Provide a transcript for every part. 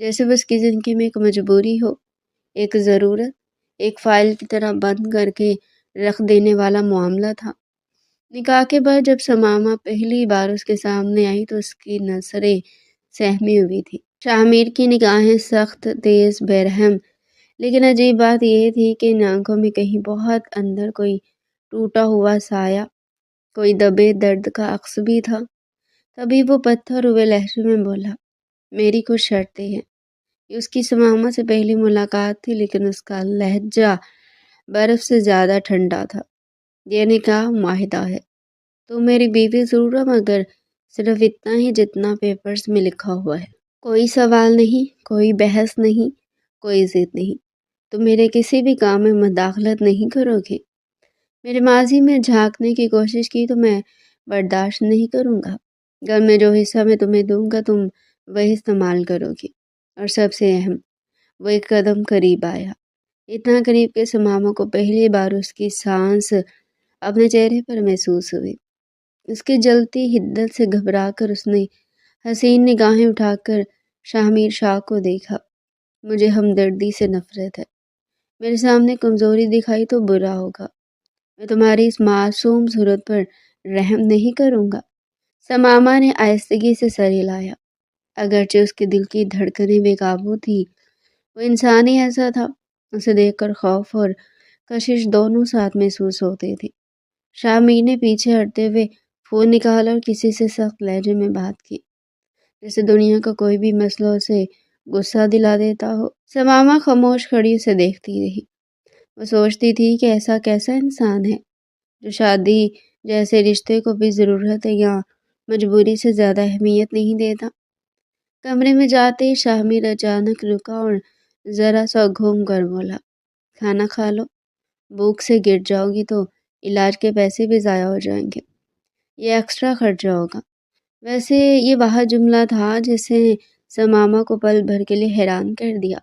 جیسے وہ اس کی زندگی میں ایک مجبوری ہو، ایک ضرورت، ایک فائل کی طرح بند کر کے رکھ دینے والا معاملہ تھا۔ نکاح کے بعد جب سماما پہلی بار اس کے سامنے آئی تو اس کی نظریں سہمی ہوئی تھی۔ شاہ میر کی نگاہیں سخت، تیز، بےرحم، لیکن عجیب بات یہ تھی کہ ان آنکھوں میں کہیں بہت اندر کوئی ٹوٹا ہوا سایہ، کوئی دبے درد کا عکس بھی تھا۔ تبھی وہ پتھر ہوئے لہجے میں بولا، میری کچھ شرطیں ہیں۔ یہ اس کی سماما سے پہلی ملاقات تھی، لیکن اس کا لہجہ برف سے زیادہ ٹھنڈا تھا۔ یہ نکاح معاہدہ ہے، تو میری بیوی ضرور ہو، مگر صرف اتنا ہی جتنا پیپرز میں لکھا ہوا ہے۔ کوئی سوال نہیں، کوئی بحث نہیں، کوئی ضد نہیں۔ تم میرے کسی بھی کام میں مداخلت نہیں کرو گے۔ میرے ماضی میں جھانکنے کی کوشش کی تو میں برداشت نہیں کروں گا۔ گھر میں جو حصہ میں تمہیں دوں گا تم وہی استعمال کرو گی۔ اور سب سے اہم، وہ ایک قدم قریب آیا، اتنا قریب کہ سماما کو پہلی بار اس کی سانس اپنے چہرے پر محسوس ہوئی۔ اس کی جلتی حدت سے گھبرا کر اس نے حسین نگاہیں اٹھا کر شاہ میر شاہ کو دیکھا۔ مجھے ہمدردی سے نفرت ہے۔ میرے سامنے کمزوری دکھائی تو برا ہوگا۔ میں تمہاری اس معصوم صورت پر رحم نہیں کروں گا۔ سماما نے آہستگی سے سر ہلایا۔ اگرچہ اس کے دل کی دھڑکنیں بے قابو تھی، وہ انسان ہی ایسا تھا۔ اسے دیکھ کر خوف اور کشش دونوں ساتھ محسوس ہوتے تھے۔ شاہ میر نے پیچھے ہٹتے ہوئے فون نکالا اور کسی سے سخت لہجے میں بات کی، جیسے دنیا کا کوئی بھی مسئلہ اسے غصہ دلا دیتا ہو۔ سماما خاموش کھڑی اسے دیکھتی رہی۔ وہ سوچتی تھی کہ ایسا کیسا انسان ہے جو شادی جیسے رشتے کو بھی ضرورت ہے یا مجبوری سے زیادہ اہمیت نہیں دیتا۔ کمرے میں جاتے ہی شاہ میر اچانک رکا اور ذرا سا گھوم کر بولا، کھانا کھا لو، بھوک سے گر جاؤ گی تو علاج کے پیسے بھی ضائع ہو جائیں گے، یہ ایکسٹرا خرچہ ہوگا۔ ویسے یہ وہ جملہ تھا جسے سماما کو پل بھر کے لیے حیران کر دیا۔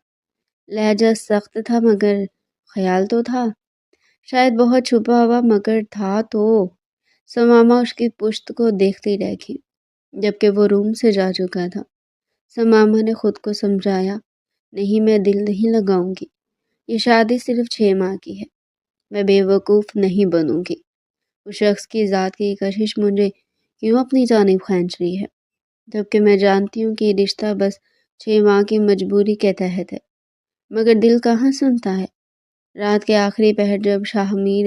لہجہ سخت تھا مگر خیال تو تھا، شاید بہت چھپا ہوا، مگر تھا تو۔ سماما اس کی پشت کو دیکھتی رہ گئی جبکہ وہ روم سے جا چکا تھا۔ سماما نے خود کو سمجھایا، نہیں، میں دل نہیں لگاؤں گی، یہ شادی صرف 6 ماہ کی ہے، میں بے وقوف نہیں بنوں گی۔ اس شخص کی ذات کی کشش مجھے کیوں اپنی جانب کھینچ رہی ہے، جبکہ میں جانتی ہوں کہ یہ رشتہ بس 6 ماہ کی مجبوری کے تحت ہے، مگر دل کہاں سنتا ہے۔ رات کے آخری پہر جب شاہ میر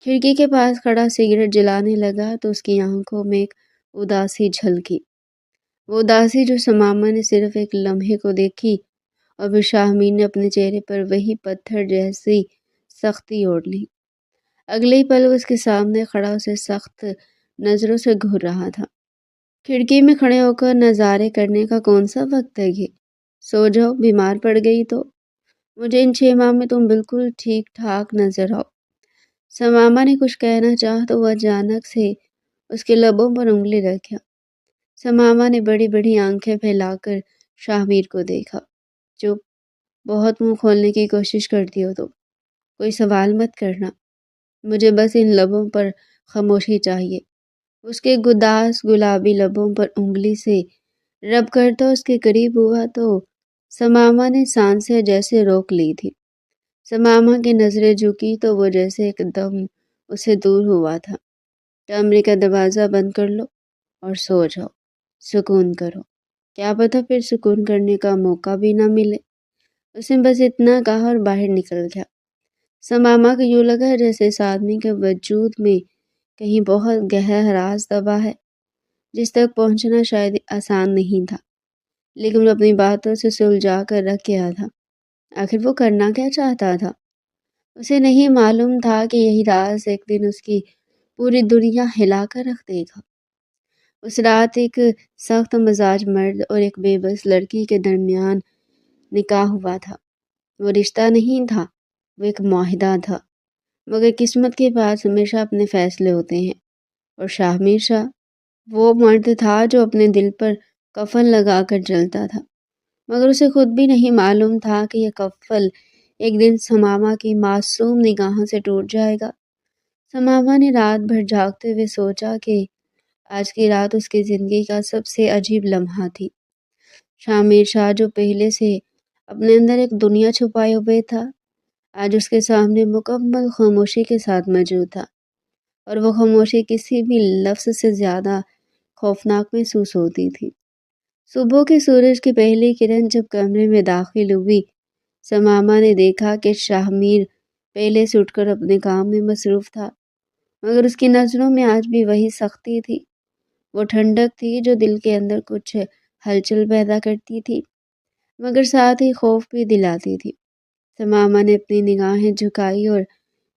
کھڑکی کے پاس کھڑا سگریٹ جلانے لگا تو اس کی آنکھوں میں ایک اداسی جھلکی، وہ اداسی جو سماما نے صرف ایک لمحے کو دیکھی، اور پھر شاہ میر نے اپنے چہرے پر وہی پتھر جیسی سختی اوڑھ لی۔ اگلے ہی پل اس کے سامنے کھڑا اسے سخت نظروں سے گھور رہا تھا۔ کھڑکی میں کھڑے ہو کر نظارے کرنے کا کون سا وقت ہے یہ؟ سو جاؤ، بیمار پڑ گئی تو۔ مجھے ان 6 ماہ میں تم بالکل ٹھیک ٹھاک نظر آؤ۔ سماما نے کچھ کہنا چاہا تو وہ اچانک سے اس کے لبوں پر انگلی رکھ گیا۔ سماما نے بڑی بڑی آنکھیں پھیلا کر شاہ میر کو دیکھا۔ چپ، بہت منہ کھولنے کی کوشش کرتی ہو تو کوئی سوال مت کرنا، مجھے بس ان لبوں پر خاموشی چاہیے۔ اس کے گداز گلابی لبوں پر انگلی سے رب کرتا اس کے قریب ہوا تو سماما نے سانسیں جیسے روک لی تھی۔ سماما کی نظریں جھکی تو وہ جیسے ایک دم اسے دور ہوا تھا۔ کمرے کا دروازہ بند کر لو اور سو جاؤ، سکون کرو، کیا پتہ پھر سکون کرنے کا موقع بھی نہ ملے۔ اس نے بس اتنا کہا اور باہر نکل گیا۔ سماما کو یوں لگا جیسے اس آدمی کے وجود میں کہیں بہت گہرا راز دبا ہے جس تک پہنچنا شاید آسان نہیں تھا، لیکن وہ اپنی باتوں سے سلجھا کر رکھ گیا تھا۔ آخر وہ کرنا کیا چاہتا تھا؟ اسے نہیں معلوم تھا کہ یہی راز ایک دن اس کی پوری دنیا ہلا کر رکھ دے گا۔ اس رات ایک سخت مزاج مرد اور ایک بے بس لڑکی کے درمیان نکاح ہوا تھا۔ وہ رشتہ نہیں تھا، وہ ایک معاہدہ تھا، مگر قسمت کے پاس ہمیشہ اپنے فیصلے ہوتے ہیں، اور شاہ میر شاہ وہ مرد تھا جو اپنے دل پر کفن لگا کر چلتا تھا، مگر اسے خود بھی نہیں معلوم تھا کہ یہ کفن ایک دن سماما کی معصوم نگاہوں سے ٹوٹ جائے گا۔ سماما نے رات بھر جاگتے ہوئے سوچا کہ آج کی رات اس کی زندگی کا سب سے عجیب لمحہ تھی۔ شامر شاہ جو پہلے سے اپنے اندر ایک دنیا چھپائے ہوئے تھا، آج اس کے سامنے مکمل خاموشی کے ساتھ موجود تھا، اور وہ خاموشی کسی بھی لفظ سے زیادہ خوفناک محسوس ہوتی تھی۔ صبح کے سورج کی پہلی کرن جب کمرے میں داخل ہوئی، سماما نے دیکھا کہ شاہ میر پہلے سے اٹھ کر اپنے کام میں مصروف تھا، مگر اس کی نظروں میں آج بھی وہی سختی تھی، وہ ٹھنڈک تھی جو دل کے اندر کچھ ہلچل پیدا کرتی تھی، مگر ساتھ ہی خوف بھی دلاتی تھی۔ سماما نے اپنی نگاہیں جھکائی اور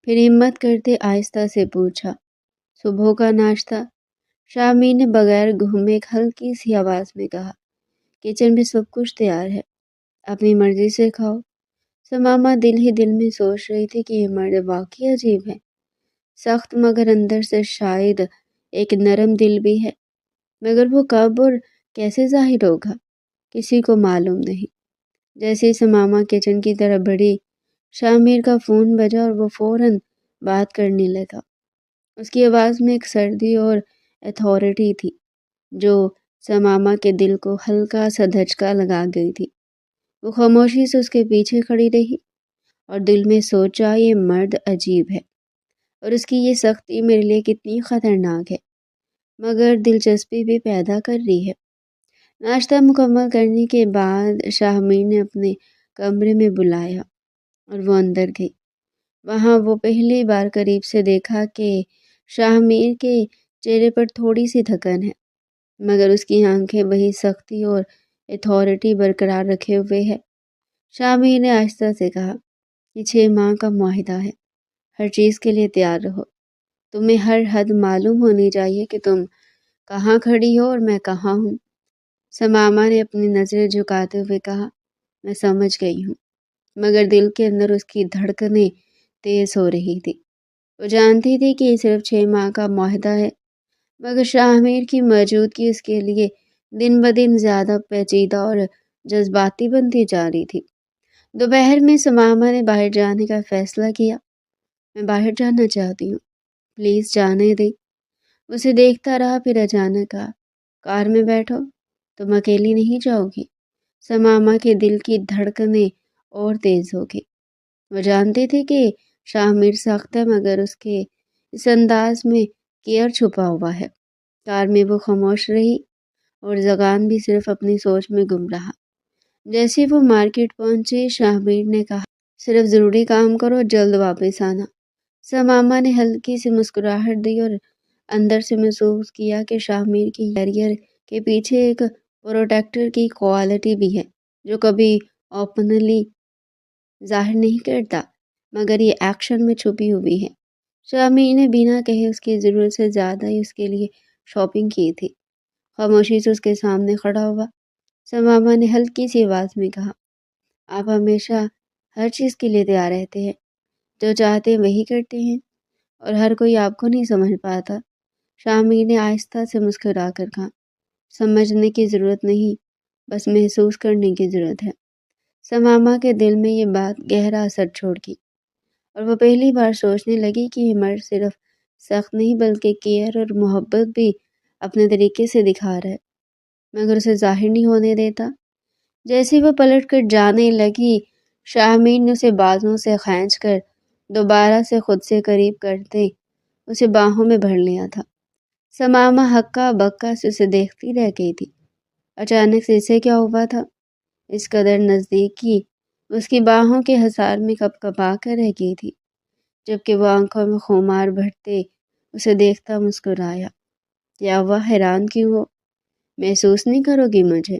پھر ہمت کرتے آہستہ سے پوچھا، صبح کا ناشتہ؟ شاہ میر نے بغیر گھومے ایک ہلکی سی آواز میں کہا، کچن میں سب کچھ تیار ہے، اپنی مرضی سے کھاؤ۔ سماما دل ہی دل میں سوچ رہی تھی کہ یہ مرد واقعی عجیب ہے، سخت مگر اندر سے شاید ایک نرم دل بھی ہے، مگر وہ کب اور کیسے ظاہر ہوگا کسی کو معلوم نہیں۔ جیسے ہی سماما کچن کی طرف بڑھی، شاہ میر کا فون بجا اور وہ فوراً بات کرنے لگا۔ اس کی آواز میں ایک سردی اور اتھارٹی تھی جو سماما کے دل کو ہلکا سا دھچکا لگا گئی تھی۔ وہ خاموشی سے اس کے پیچھے کھڑی رہی اور دل میں سوچا، یہ مرد عجیب ہے اور اس کی یہ سختی میرے لیے کتنی خطرناک ہے، مگر دلچسپی بھی پیدا کر رہی ہے۔ ناشتہ مکمل کرنے کے بعد شاہ میر نے اپنے کمرے میں بلایا اور وہ اندر گئی۔ وہاں وہ پہلی بار قریب سے دیکھا کہ شاہ میر کے چہرے پر تھوڑی سی تھکن ہے، مگر اس کی آنکھیں وہی سختی اور اتھارٹی برقرار رکھے ہوئے ہے۔ شاہ میر نے آہستہ سے کہا، یہ 6 ماہ کا معاہدہ ہے، ہر چیز کے لیے تیار رہو، تمہیں ہر حد معلوم ہونی چاہیے کہ تم کہاں کھڑی ہو اور میں کہاں ہوں۔ سماما نے اپنی نظریں جھکاتے ہوئے کہا، میں سمجھ گئی ہوں، مگر دل کے اندر اس کی دھڑکنیں تیز ہو رہی تھی۔ وہ جانتی تھی کہ یہ صرف 6 ماہ کا معاہدہ ہے، مگر شاہ میر کی موجودگی اس کے لیے دن بدن زیادہ پیچیدہ اور جذباتی بنتی جا رہی تھی۔ دوپہر میں سماما نے باہر جانے کا فیصلہ کیا۔ میں باہر جانا چاہتی ہوں، پلیز جانے دیں۔ اسے دیکھتا رہا، پھر اچانک کہا، کار میں بیٹھو، تم اکیلی نہیں جاؤ گی۔ سماما کے دل کی دھڑکنیں اور تیز ہو گئی۔ وہ جانتی تھی کہ شاہ میر سخت ہے، مگر اس کے اس انداز میں کیئر چھپا ہوا ہے۔ کار میں وہ خاموش رہی اور زغان بھی صرف اپنی سوچ میں گم رہا۔ جیسے وہ مارکیٹ پہنچی، شاہ میر نے کہا، صرف ضروری کام کرو، جلد واپس آنا۔ سماما نے ہلکی سی مسکراہٹ دی اور اندر سے محسوس کیا کہ شاہ میر کی کیریئر کے پیچھے ایک پروٹیکٹر کی کوالٹی بھی ہے جو کبھی اوپنلی ظاہر نہیں کرتا، مگر یہ ایکشن میں چھپی ہوئی ہے۔ شاہ میر نے بنا کہے اس کی ضرورت سے زیادہ ہی اس کے لیے شاپنگ کی تھی۔ خاموشی سے اس کے سامنے کھڑا ہوا۔ سماما نے ہلکی سی آواز میں کہا، آپ ہمیشہ ہر چیز کے لیے تیار رہتے ہیں، جو چاہتے ہیں وہی کرتے ہیں، اور ہر کوئی آپ کو نہیں سمجھ پاتا۔ شاہ میر نے آہستہ سے مسکرا کر کہا، سمجھنے کی ضرورت نہیں، بس محسوس کرنے کی ضرورت ہے۔ سماما کے دل میں یہ بات گہرا اثر چھوڑ گئی اور وہ پہلی بار سوچنے لگی کہ یہ مرد صرف سخت نہیں بلکہ کیئر اور محبت بھی اپنے طریقے سے دکھا رہا ہے، مگر اسے ظاہر نہیں ہونے دیتا۔ جیسے وہ پلٹ کر جانے لگی، شاہ میر نے اسے بازوں سے کھینچ کر دوبارہ سے خود سے قریب کرتے اسے باہوں میں بھر لیا تھا۔ سماما ہکا بکا سے اسے دیکھتی رہ گئی تھی۔ اچانک سے اسے کیا ہوا تھا؟ اس قدر نزدیکی اس کی باہوں کے حصار میں کپ کپا کر رہ گئی تھی، جبکہ وہ آنکھوں میں خمار بھرتے اسے دیکھتا مسکرایا، کیا وہ حیران کیوں ہو؟ محسوس نہیں کرو گی مجھے،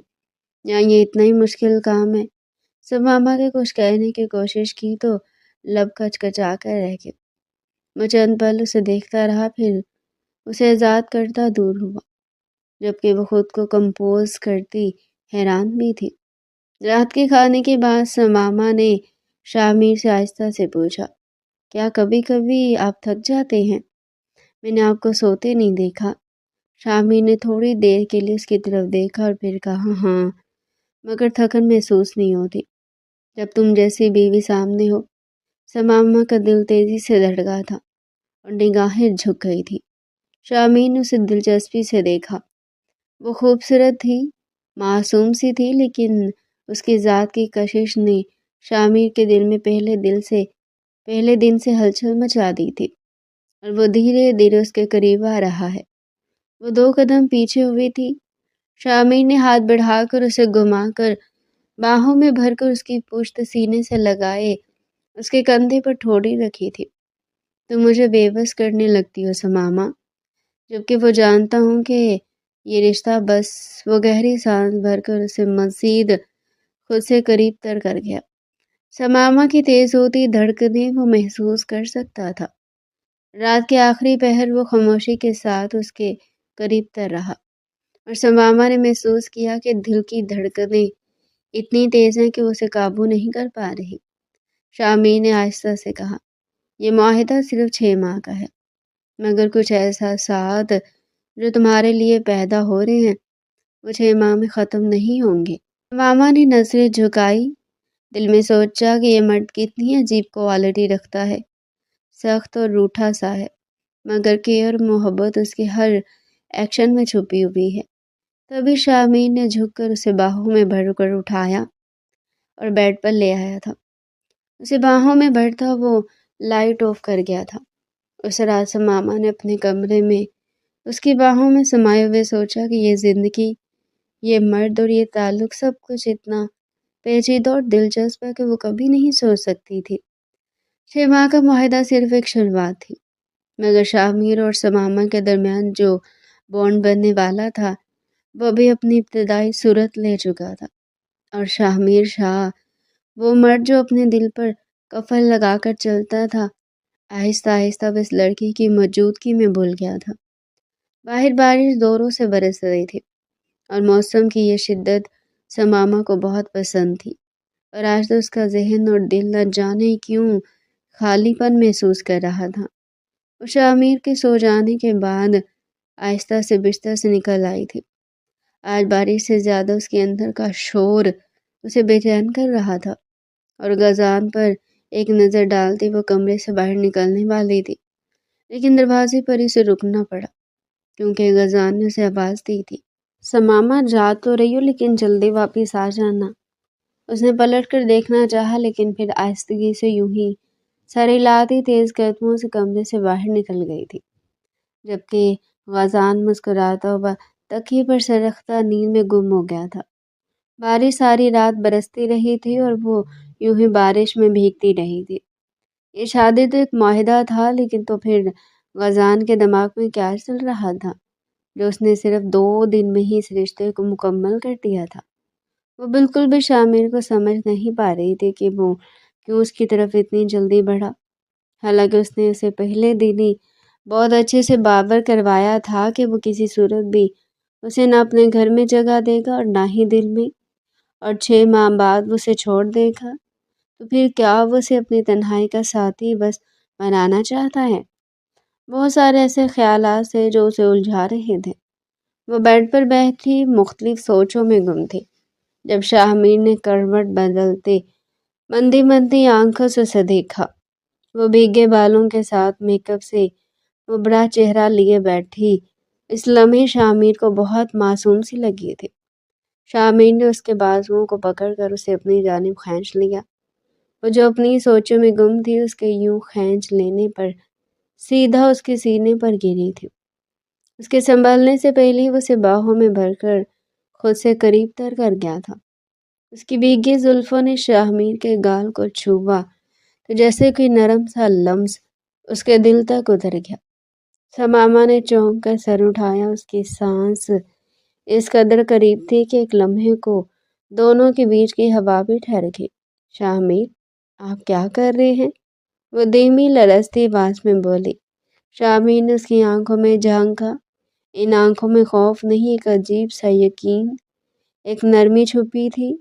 یا یہ اتنا ہی مشکل کام ہے؟ سماما کے کچھ کہنے کی کوشش کی تو لب کچکچا کر رہ گئے۔ وہ چند پل اسے دیکھتا رہا، پھر اسے آزاد کرتا دور ہوا، جبکہ وہ خود کو کمپوز کرتی حیران بھی تھی۔ رات کے کھانے کے بعد سماما نے شاہ میر سے آہستہ سے پوچھا، کیا کبھی کبھی آپ تھک جاتے ہیں؟ میں نے آپ کو سوتے نہیں دیکھا۔ شاہ میر نے تھوڑی دیر کے لیے اس کی طرف دیکھا اور پھر کہا، ہاں، مگر تھکن محسوس نہیں ہوتی جب تم جیسی بیوی سامنے ہو۔ سماما کا دل تیزی سے دھڑکا تھا اور نگاہیں جھک گئی تھی۔ شاہ میر نے اسے دلچسپی سے دیکھا۔ وہ خوبصورت تھی، معصوم سی تھی، لیکن اس کی ذات کی کشش نے شامیر کے دل میں پہلے دن سے ہلچل مچا دی تھی، اور وہ دھیرے دھیرے اس کے قریب آ رہا ہے۔ وہ 2 قدم پیچھے ہوئی تھی۔ شامیر نے ہاتھ بڑھا کر اسے گھما کر باہوں میں بھر کر اس کی پشت سینے سے لگائے اس کے کندھے پر ٹھوڑی رکھی تھی۔ تم مجھے بے بس کرنے لگتی ہو سماما، جبکہ وہ جانتا ہوں کہ یہ رشتہ بس۔ وہ گہری سانس بھر کر اسے مزید خود سے قریب تر کر گیا۔ سماما کی تیز ہوتی دھڑکنیں وہ محسوس کر سکتا تھا۔ رات کے آخری پہر وہ خاموشی کے ساتھ اس کے قریب تر رہا، اور سماما نے محسوس کیا کہ دل کی دھڑکنیں اتنی تیز ہیں کہ وہ اسے قابو نہیں کر پا رہی۔ شامیر نے آہستہ سے کہا، یہ معاہدہ صرف 6 ماہ کا ہے، مگر کچھ احساسات جو تمہارے لیے پیدا ہو رہے ہیں وہ 6 ماہ میں ختم نہیں ہوں گے۔ ماما نے نظریں جھکائی، دل میں سوچا کہ یہ مرد کتنی عجیب کوالٹی رکھتا ہے، سخت اور روٹھا سا ہے، مگر کیئر محبت اس کے ہر ایکشن میں چھپی ہوئی ہے۔ تبھی شامیر نے جھک کر اسے باہوں میں بھر کر اٹھایا اور بیڈ پر لے آیا تھا۔ اسے باہوں میں بھرتا وہ لائٹ آف کر گیا تھا۔ اس رات سماما نے اپنے کمرے میں اس کی باہوں میں سمائے ہوئے سوچا کہ یہ زندگی، یہ مرد اور یہ تعلق سب کچھ اتنا پیچیدہ اور دلچسپ ہے کہ وہ کبھی نہیں سوچ سکتی تھی۔ 6 ماہ کا معاہدہ صرف ایک شروعات تھی، مگر شامیر اور سماما کے درمیان جو بانڈ بننے والا تھا وہ بھی اپنی ابتدائی صورت لے چکا تھا، اور شامیر شاہ، وہ مرد جو اپنے دل پر کفن لگا کر چلتا تھا، آہستہ آہستہ اس لڑکی کی موجودگی میں بھول گیا تھا۔ باہر بارش زوروں سے برس رہی تھی، اور موسم کی یہ شدت سماما کو بہت پسند تھی، اور آج تو اس کا ذہن اور دل نہ جانے کیوں خالی پن محسوس کر رہا تھا۔ وہ شامیر کے سو جانے کے بعد آہستہ سے بستر سے نکل آئی تھی۔ آج بارش سے زیادہ اس کے اندر کا شور اسے بے چین کر رہا تھا، اور غزان پر ایک نظر ڈالتے وہ کمرے سے باہر نکلنے والی تھی، لیکن دروازے پر اسے رکنا پڑا، کیونکہ غزان نے اسے آواز دی تھی، سماما جا تو رہی ہو لیکن جلدی واپس آ جانا۔ اس نے پلٹ کر دیکھنا چاہا، لیکن پھر آہستگی سے یوں ہی سر ہلاتی تیز قدموں سے کمرے سے باہر نکل گئی تھی، جبکہ غزان مسکراتا ہوا تکیے پر سر رکھتا نیند میں گم ہو گیا تھا۔ بارش ساری رات برستی رہی تھی، اور وہ یوں ہی بارش میں بھیگتی رہی تھی۔ یہ شادی تو ایک معاہدہ تھا، لیکن تو پھر غزان کے دماغ میں کیا چل رہا تھا جو اس نے صرف 2 دن میں ہی اس رشتے کو مکمل کر دیا تھا؟ وہ بالکل بھی شامیر کو سمجھ نہیں پا رہی تھی کہ وہ کیوں اس کی طرف اتنی جلدی بڑھا، حالانکہ اس نے اسے پہلے دن ہی بہت اچھے سے باور کروایا تھا کہ وہ کسی صورت بھی اسے نہ اپنے گھر میں جگہ دے گا اور نہ ہی دل میں، اور 6 ماہ بعد وہ اسے چھوڑ دے گا، تو پھر کیا وہ اسے اپنی تنہائی کا ساتھی بس بنانا چاہتا ہے؟ بہت سارے ایسے خیالات تھے جو اسے الجھا رہے تھے۔ وہ بیڈ پر بیٹھی مختلف سوچوں میں گم تھی، جب شامیر نے کروٹ بدلتے مندی مندی آنکھوں سے اسے دیکھا۔ وہ بھیگے بالوں کے ساتھ میک اپ سے مبرا چہرہ لیے بیٹھی اس لمحے شامیر کو بہت معصوم سی لگی تھی۔ شامیر نے اس کے بازوؤں کو پکڑ کر اسے اپنی جانب کھینچ لیا۔ وہ جو اپنی سوچوں میں گم تھی، اس کے یوں کھینچ لینے پر سیدھا اس کے سینے پر گری تھی۔ اس کے سنبھلنے سے پہلے ہی وہ اسے باہوں میں بھر کر خود سے قریب تر کر گیا تھا۔ اس کی بھیگی زلفوں نے شامیر کے گال کو چھوا تو جیسے کوئی نرم سا لمس اس کے دل تک اتر گیا۔ سماما نے چونک کر سر اٹھایا۔ اس کی سانس اس قدر قریب تھی کہ ایک لمحے کو دونوں کے بیچ کی ہوا بھی ٹھہر گئی۔ شامیر، آپ کیا کر رہے ہیں؟ وہ دھیمی لرزتی آواز میں بولی۔ شامیر نے اس کی آنکھوں میں جھانکا۔ ان آنکھوں میں خوف نہیں، ایک عجیب سا یقین، ایک نرمی چھپی تھی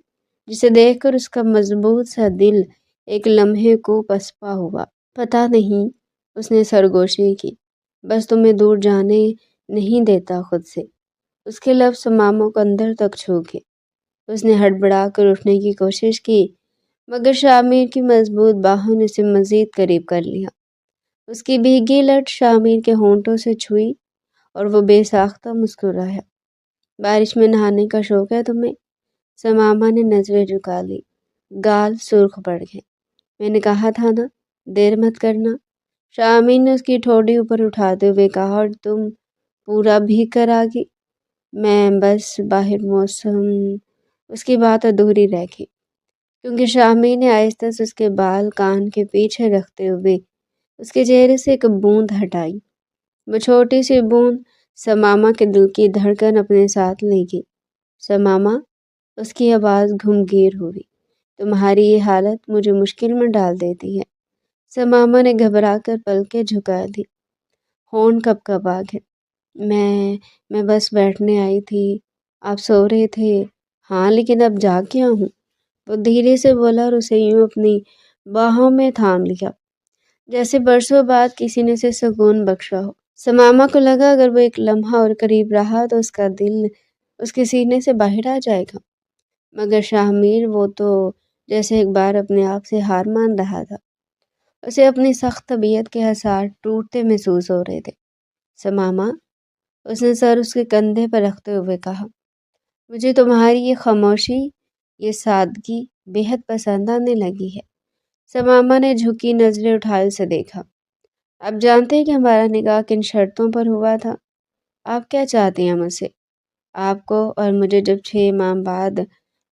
جسے دیکھ کر اس کا مضبوط سا دل ایک لمحے کو پسپا ہوا۔ پتہ نہیں، اس نے سرگوشی کی، بس تمہیں دور جانے نہیں دیتا خود سے۔ اس کے لب سماما کو اندر تک چھو گئے۔ اس نے ہڑبڑا کر اٹھنے کی کوشش کی، مگر شامیر کی مضبوط باہوں نے اسے مزید قریب کر لیا۔ اس کی بھیگی لٹ شامیر کے ہونٹوں سے چھوئی، اور وہ بے ساختہ مسکرایا۔ بارش میں نہانے کا شوق ہے تمہیں؟ سماما نے نظریں جھکا لی، گال سرخ پڑ گئے۔ میں نے کہا تھا نا، دیر مت کرنا۔ شامین نے اس کی ٹھوڑی اوپر اٹھاتے ہوئے کہا، اور تم پورا بھیگ کر آگی؟ میں بس باہر موسم۔ اس کی بات ادھوری رہ گئی کیونکہ شامین نے آہستہ سے اس کے بال کان کے پیچھے رکھتے ہوئے اس کے چہرے سے ایک بوند ہٹائی۔ وہ چھوٹی سی بوند سماما کے دل کی دھڑکن اپنے ساتھ لے گئی۔ سماما، اس کی آواز گھمگیر ہوئی، تمہاری یہ حالت مجھے مشکل میں ڈال دیتی ہے۔ سماما نے گھبرا کر پلکیں جھکا دی، ہونٹ کپ کپ آ گئے۔ میں بس بیٹھنے آئی تھی، آپ سو رہے تھے؟ ہاں، لیکن اب جاگ گیا ہوں، وہ دھیرے سے بولا اور اسے یوں اپنی باہوں میں تھام لیا جیسے برسوں بعد کسی نے اسے سکون بخشا ہو۔ سماما کو لگا اگر وہ ایک لمحہ اور قریب رہا تو اس کا دل اس کے سینے سے باہر آ جائے گا، مگر شاہ وہ تو جیسے ایک بار اپنے آپ سے ہار مان رہا تھا۔ اسے اپنی سخت طبیعت کے حساس ٹوٹتے محسوس ہو رہے تھے۔ سماما، اس نے سر اس کے کندھے پر رکھتے ہوئے کہا، مجھے تمہاری یہ خاموشی، یہ سادگی بے حد پسند آنے لگی ہے۔ سماما نے جھکی نظریں اٹھائے اسے دیکھا۔ آپ جانتے ہیں کہ ہمارا نکاح کن شرطوں پر ہوا تھا؟ آپ کیا چاہتی ہیں مجھ سے؟ آپ کو اور مجھے جب 6 ماہ بعد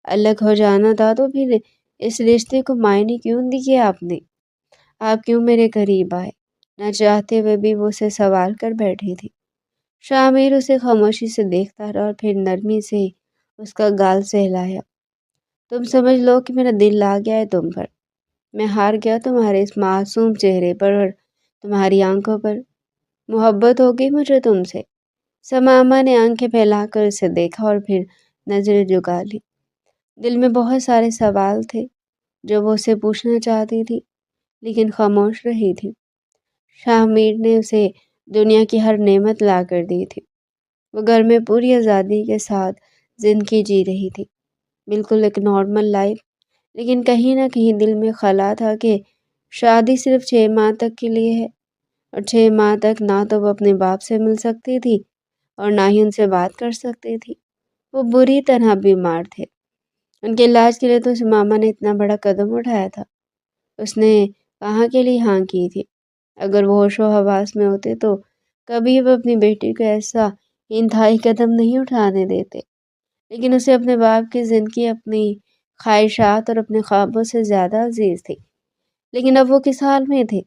الگ ہو جانا تھا تو پھر اس رشتے کو معنی کیوں دیے آپ نے؟ آپ کیوں میرے قریب آئے؟ نہ چاہتے ہوئے بھی وہ اسے سوال کر بیٹھی تھی۔ شامیر اسے خاموشی سے دیکھتا رہا اور پھر نرمی سے اس کا گال سہلایا۔ تم سمجھ لو کہ میرا دل آ گیا ہے تم پر، میں ہار گیا تمہارے اس معصوم چہرے پر اور تمہاری آنکھوں پر، محبت ہو گئی مجھے تم سے۔ سماما نے آنکھیں پھیلا کر اسے دیکھا اور پھر نظریں جھکا لی۔ دل میں بہت سارے سوال تھے جو وہ اسے پوچھنا چاہتی تھی لیکن خاموش رہی تھی۔ شامیر نے اسے دنیا کی ہر نعمت لا کر دی تھی، وہ گھر میں پوری آزادی کے ساتھ زندگی جی رہی تھی، بالکل ایک نارمل لائف، لیکن کہیں نہ کہیں دل میں خلا تھا کہ شادی صرف 6 ماہ تک کے لیے ہے، اور 6 ماہ تک نہ تو وہ اپنے باپ سے مل سکتی تھی اور نہ ہی ان سے بات کر سکتی تھی۔ وہ بری طرح بیمار تھے، ان کے علاج کے لیے تو ماما نے اتنا بڑا قدم اٹھایا تھا، اس نے کہاں کے لیے ہاں کی تھی؟ اگر وہ ہوش و حواس میں ہوتے تو کبھی وہ اپنی بیٹی کو ایسا انتہائی قدم نہیں اٹھانے دیتے، لیکن اسے اپنے باپ کی زندگی اپنی خواہشات اور اپنے خوابوں سے زیادہ عزیز تھی۔ لیکن اب وہ کس حال میں تھے؟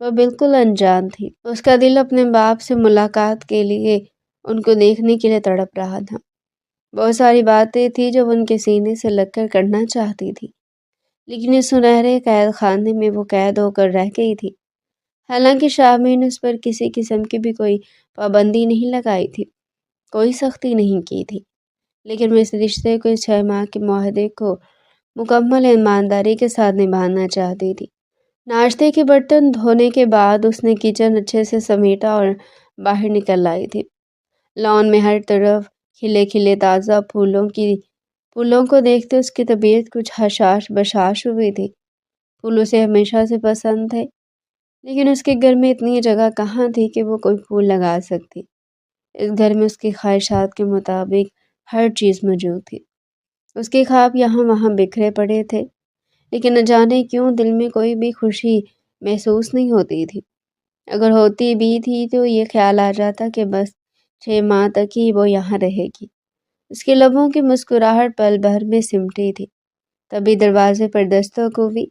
وہ بالکل انجان تھی۔ اس کا دل اپنے باپ سے ملاقات کے لیے، ان کو دیکھنے کے لیے تڑپ رہا تھا۔ بہت ساری باتیں تھیں جو وہ ان کے سینے سے لگ کر کرنا چاہتی تھی، لیکن اس سنہرے قید خانے میں وہ قید ہو کر رہ گئی تھی۔ حالانکہ شامی نے اس پر کسی قسم کی بھی کوئی پابندی نہیں لگائی تھی، کوئی سختی نہیں کی تھی، لیکن وہ اس رشتے کو، اس 6 ماہ کے معاہدے کو مکمل ایمانداری کے ساتھ نبھانا چاہتی تھی۔ ناشتے کے برتن دھونے کے بعد اس نے کچن اچھے سے سمیٹا اور باہر نکل آئی تھی۔ لان میں ہر طرف کھلے کھلے تازہ پھولوں کو دیکھتے اس کی طبیعت کچھ حشاش بشاش ہوئی تھی۔ پھول اسے ہمیشہ سے پسند تھے، لیکن اس کے گھر میں اتنی جگہ کہاں تھی کہ وہ کوئی پھول لگا سکتی۔ اس گھر میں اس کی خواہشات کے مطابق ہر چیز موجود تھی۔ اس کے خواب یہاں وہاں بکھرے پڑے تھے، لیکن نہ جانے کیوں دل میں کوئی بھی خوشی محسوس نہیں ہوتی تھی۔ اگر ہوتی بھی تھی تو یہ خیال آ جاتا کہ بس 6 ماہ تک ہی وہ یہاں رہے گی۔ اس کے لبوں کی مسکراہٹ پل بھر میں سمٹی تھی۔ تبھی دروازے پر دستک ہوئی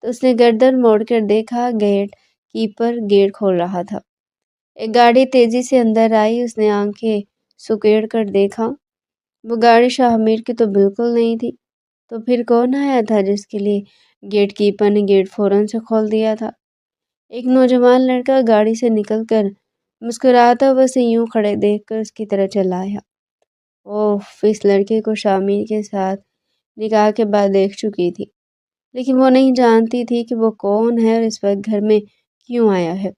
تو اس نے گردن موڑ کر دیکھا، گیٹ کیپر گیٹ کھول رہا تھا۔ ایک گاڑی تیزی سے اندر آئی، اس نے آنکھیں سکیڑ کر دیکھا، وہ گاڑی شاہمیر کی تو بالکل نہیں تھی، تو پھر کون آیا تھا جس کے لیے گیٹ کیپر نے گیٹ فوراً سے کھول دیا تھا؟ ایک نوجوان لڑکا گاڑی سے نکل کر مسکراتا ہوا اسے یوں کھڑے دیکھ کر اس کی طرف چلا آیا۔ اس لڑکے کو شامیر کے ساتھ نکاح کے بعد دیکھ چکی تھی، لیکن وہ نہیں جانتی تھی کہ وہ کون ہے اور اس وقت گھر میں کیوں آیا ہے۔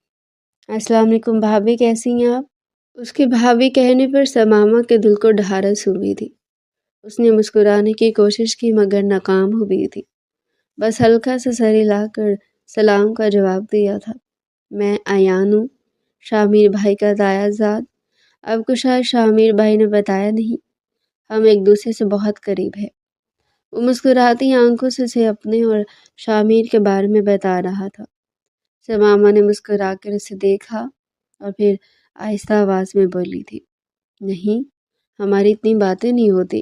السلام علیکم بھابھی، کیسی ہیں آپ؟ اس کی بھابھی کہنے پر سماما کے دل کو ڈھارس ہوئی تھی۔ اس نے مسکرانے کی کوشش کی مگر ناکام ہوئی تھی، بس ہلکا سا سر ہلا کر سلام کا جواب دیا تھا۔ میں ایان ہوں، شامیر بھائی کا دایا زاد۔ آپ کو شاید شامیر بھائی نے بتایا نہیں، ہم ایک دوسرے سے بہت قریب ہیں۔ وہ مسکراتی آنکھوں سے اسے اپنے اور شامیر کے بارے میں بتا رہا تھا۔ سماما نے مسکرا کر اسے دیکھا اور پھر آہستہ آواز میں بولی تھی، نہیں، ہماری اتنی باتیں نہیں ہوتی۔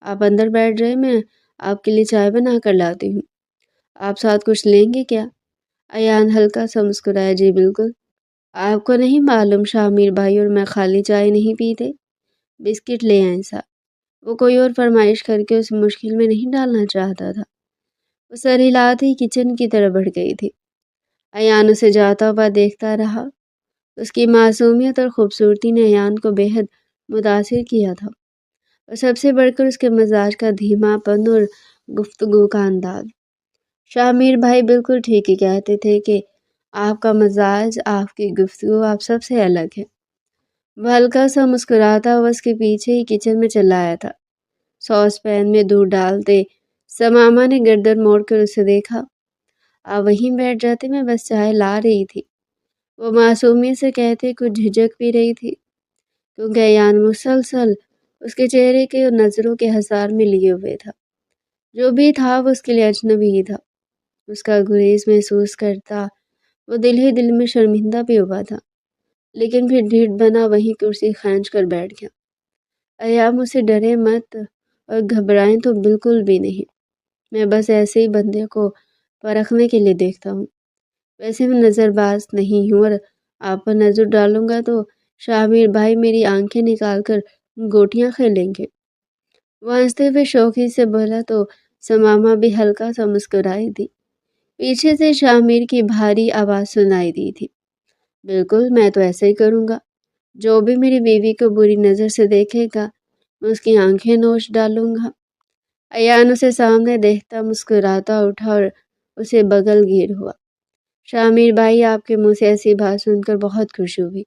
آپ اندر بیٹھ جائیں، میں آپ کے لیے چائے بنا کر لاتی ہوں۔ آپ ساتھ کچھ لیں گے کیا؟ ایان ہلکا سا مسکرایا، جی بالکل۔ آپ کو نہیں معلوم شامیر بھائی اور میں خالی چائے نہیں پیتے، بسکٹ لے آئیں سا۔ وہ کوئی اور فرمائش کر کے اسے مشکل میں نہیں ڈالنا چاہتا تھا۔ وہ سر ہلاتی کچن کی طرف بڑھ گئی تھی۔ ایان اسے جاتا ہوا دیکھتا رہا۔ اس کی معصومیت اور خوبصورتی نے ایان کو بے حد متاثر کیا تھا، اور سب سے بڑھ کر اس کے مزاج کا دھیما پن اور گفتگو کا انداز۔ شامیر بھائی بالکل ٹھیک ہی کہتے تھے کہ آپ کا مزاج، آپ کی گفتگو آپ سب سے الگ ہے۔ وہ ہلکا سا مسکراتا ہوا اس کے پیچھے ہی کچن میں چلا آیا تھا۔ ساس پین میں دودھ ڈالتے سماما نے گردن موڑ کر اسے دیکھا۔ آپ وہیں بیٹھ جاتے، میں بس چائے لا رہی تھی، وہ معصومیت سے کہتے کچھ جھجک بھی رہی تھی، کیونکہ ایان مسلسل اس کے چہرے کے اور نظروں کے حصار میں لیے ہوئے تھا۔ جو بھی تھا وہ اس کے لیے اجنبی ہی تھا۔ اس کا گریز محسوس کرتا وہ دل ہی دل میں شرمندہ بھی ہوا تھا، لیکن پھر ڈھیٹ بنا وہیں کرسی کھینچ کر بیٹھ گیا۔ ایام اسے ڈرے مت اور گھبرائیں تو بالکل بھی نہیں، میں بس ایسے ہی بندے کو پرکھنے کے لیے دیکھتا ہوں، ویسے میں نظر باز نہیں ہوں، اور آپ پر نظر ڈالوں گا تو شامیر بھائی میری آنکھیں نکال کر گوٹیاں کھیلیں گے۔ وہ ہنستے ہوئے شوخی سے بولا تو سماما بھی ہلکا سا مسکرائی تھی۔ پیچھے سے شامیر کی بھاری آواز سنائی دی تھی، بالکل، میں تو ایسے ہی کروں گا۔ جو بھی میری بیوی کو بری نظر سے دیکھے گا میں اس کی آنکھیں نوچ ڈالوں گا۔ ایان اسے سامنے دیکھتا مسکراتا اٹھا اور اسے بغل گیر ہوا۔ شامیر بھائی، آپ کے منہ سے ایسی بات سن کر بہت خوشی ہوئی۔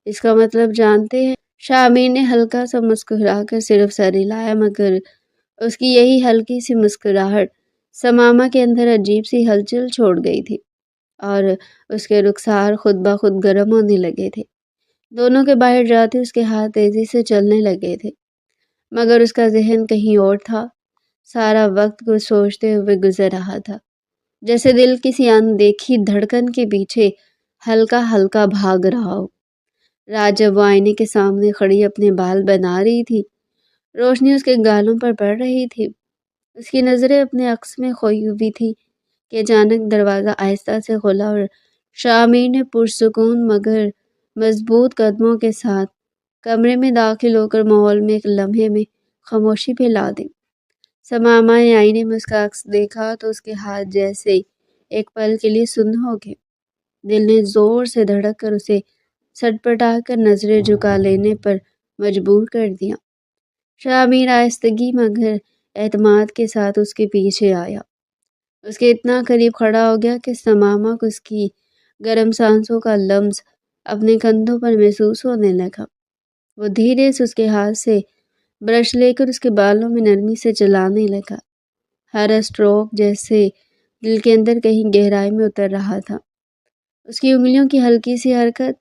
اس کا مطلب جانتے ہیں؟ شامیر نے ہلکا سا مسکرا کر صرف سر ہلایا، مگر اس کی یہی ہلکی سی مسکراہٹ سماما کے اندر عجیب سی ہلچل چھوڑ گئی تھی، اور اس کے رخسار خود بخود گرم ہونے لگے تھے۔ دونوں کے باہر جاتے اس کے ہاتھ تیزی سے چلنے لگے تھے، مگر اس کا ذہن کہیں اور تھا۔ سارا وقت کچھ سوچتے ہوئے گزر رہا تھا، جیسے دل کسی اندیکھی دھڑکن کے پیچھے ہلکا ہلکا بھاگ رہا ہو۔ رات جب وہ آئینے کے سامنے کھڑی اپنے بال بنا رہی تھی، روشنی اس کے گالوں پر پڑ رہی تھی، اس کی نظریں اپنے عکس میں کھوئی ہوئی تھی کہ اچانک دروازہ آہستہ سے کھلا اور شامیر نے پرسکون مگر مضبوط قدموں کے ساتھ کمرے میں داخل ہو کر ماحول میں ایک لمحے میں خاموشی پھیلا دی۔ سماما نے آئینے میں اس کا عکس دیکھا تو اس کے ہاتھ جیسے ایک پل کے لیے سن ہو گئے۔ دل نے زور سے دھڑک کر اسے سٹپٹا کر نظریں جھکا لینے پر مجبور کر دیا۔ شامیر آہستگی مگر اعتماد کے ساتھ اس کے پیچھے آیا، اس کے اتنا قریب کھڑا ہو گیا کہ سماما کو اس کی گرم سانسوں کا لمس اپنے کندھوں پر محسوس ہونے لگا۔ وہ دھیرے سے اس کے ہاتھ سے برش لے کر اس کے بالوں میں نرمی سے چلانے لگا، ہر اسٹروک جیسے دل کے اندر کہیں گہرائی میں اتر رہا تھا۔ اس کی انگلیوں کی ہلکی سی حرکت،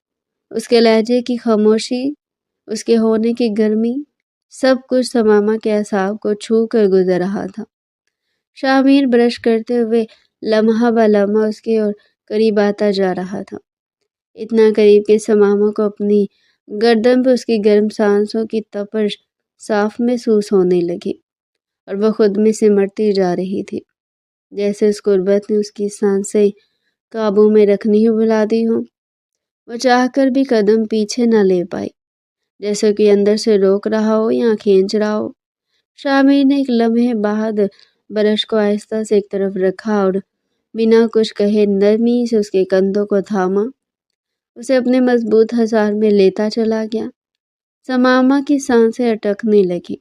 اس کے لہجے کی خاموشی، اس کے ہونے کی گرمی، سب کچھ سماما کے اعصاب کو چھو کر گزر رہا تھا۔ شامیر برش کرتے ہوئے لمحہ بہ لمحہ اس کے اور قریب آتا جا رہا تھا، اتنا قریب کہ سماما کو اپنی گردن پہ اس کی گرم سانسوں کی تپش صاف محسوس ہونے لگی، اور وہ خود میں سمٹتی جا رہی تھی، جیسے اس قربت نے اس کی سانسیں قابو میں رکھنی ہی بھلا دی ہوں۔ وہ چاہ کر بھی قدم پیچھے نہ لے پائی، جیسے کہ اندر سے روک رہا ہو یا کھینچ رہا ہو۔ شامیر نے ایک لمحے بعد برش کو آہستہ سے ایک طرف رکھا اور بنا کچھ کہے نرمی سے اس کے کندھوں کو تھاما، اسے اپنے مضبوط حصار میں لیتا چلا گیا۔ سماما کی سانسیں اٹکنے لگی،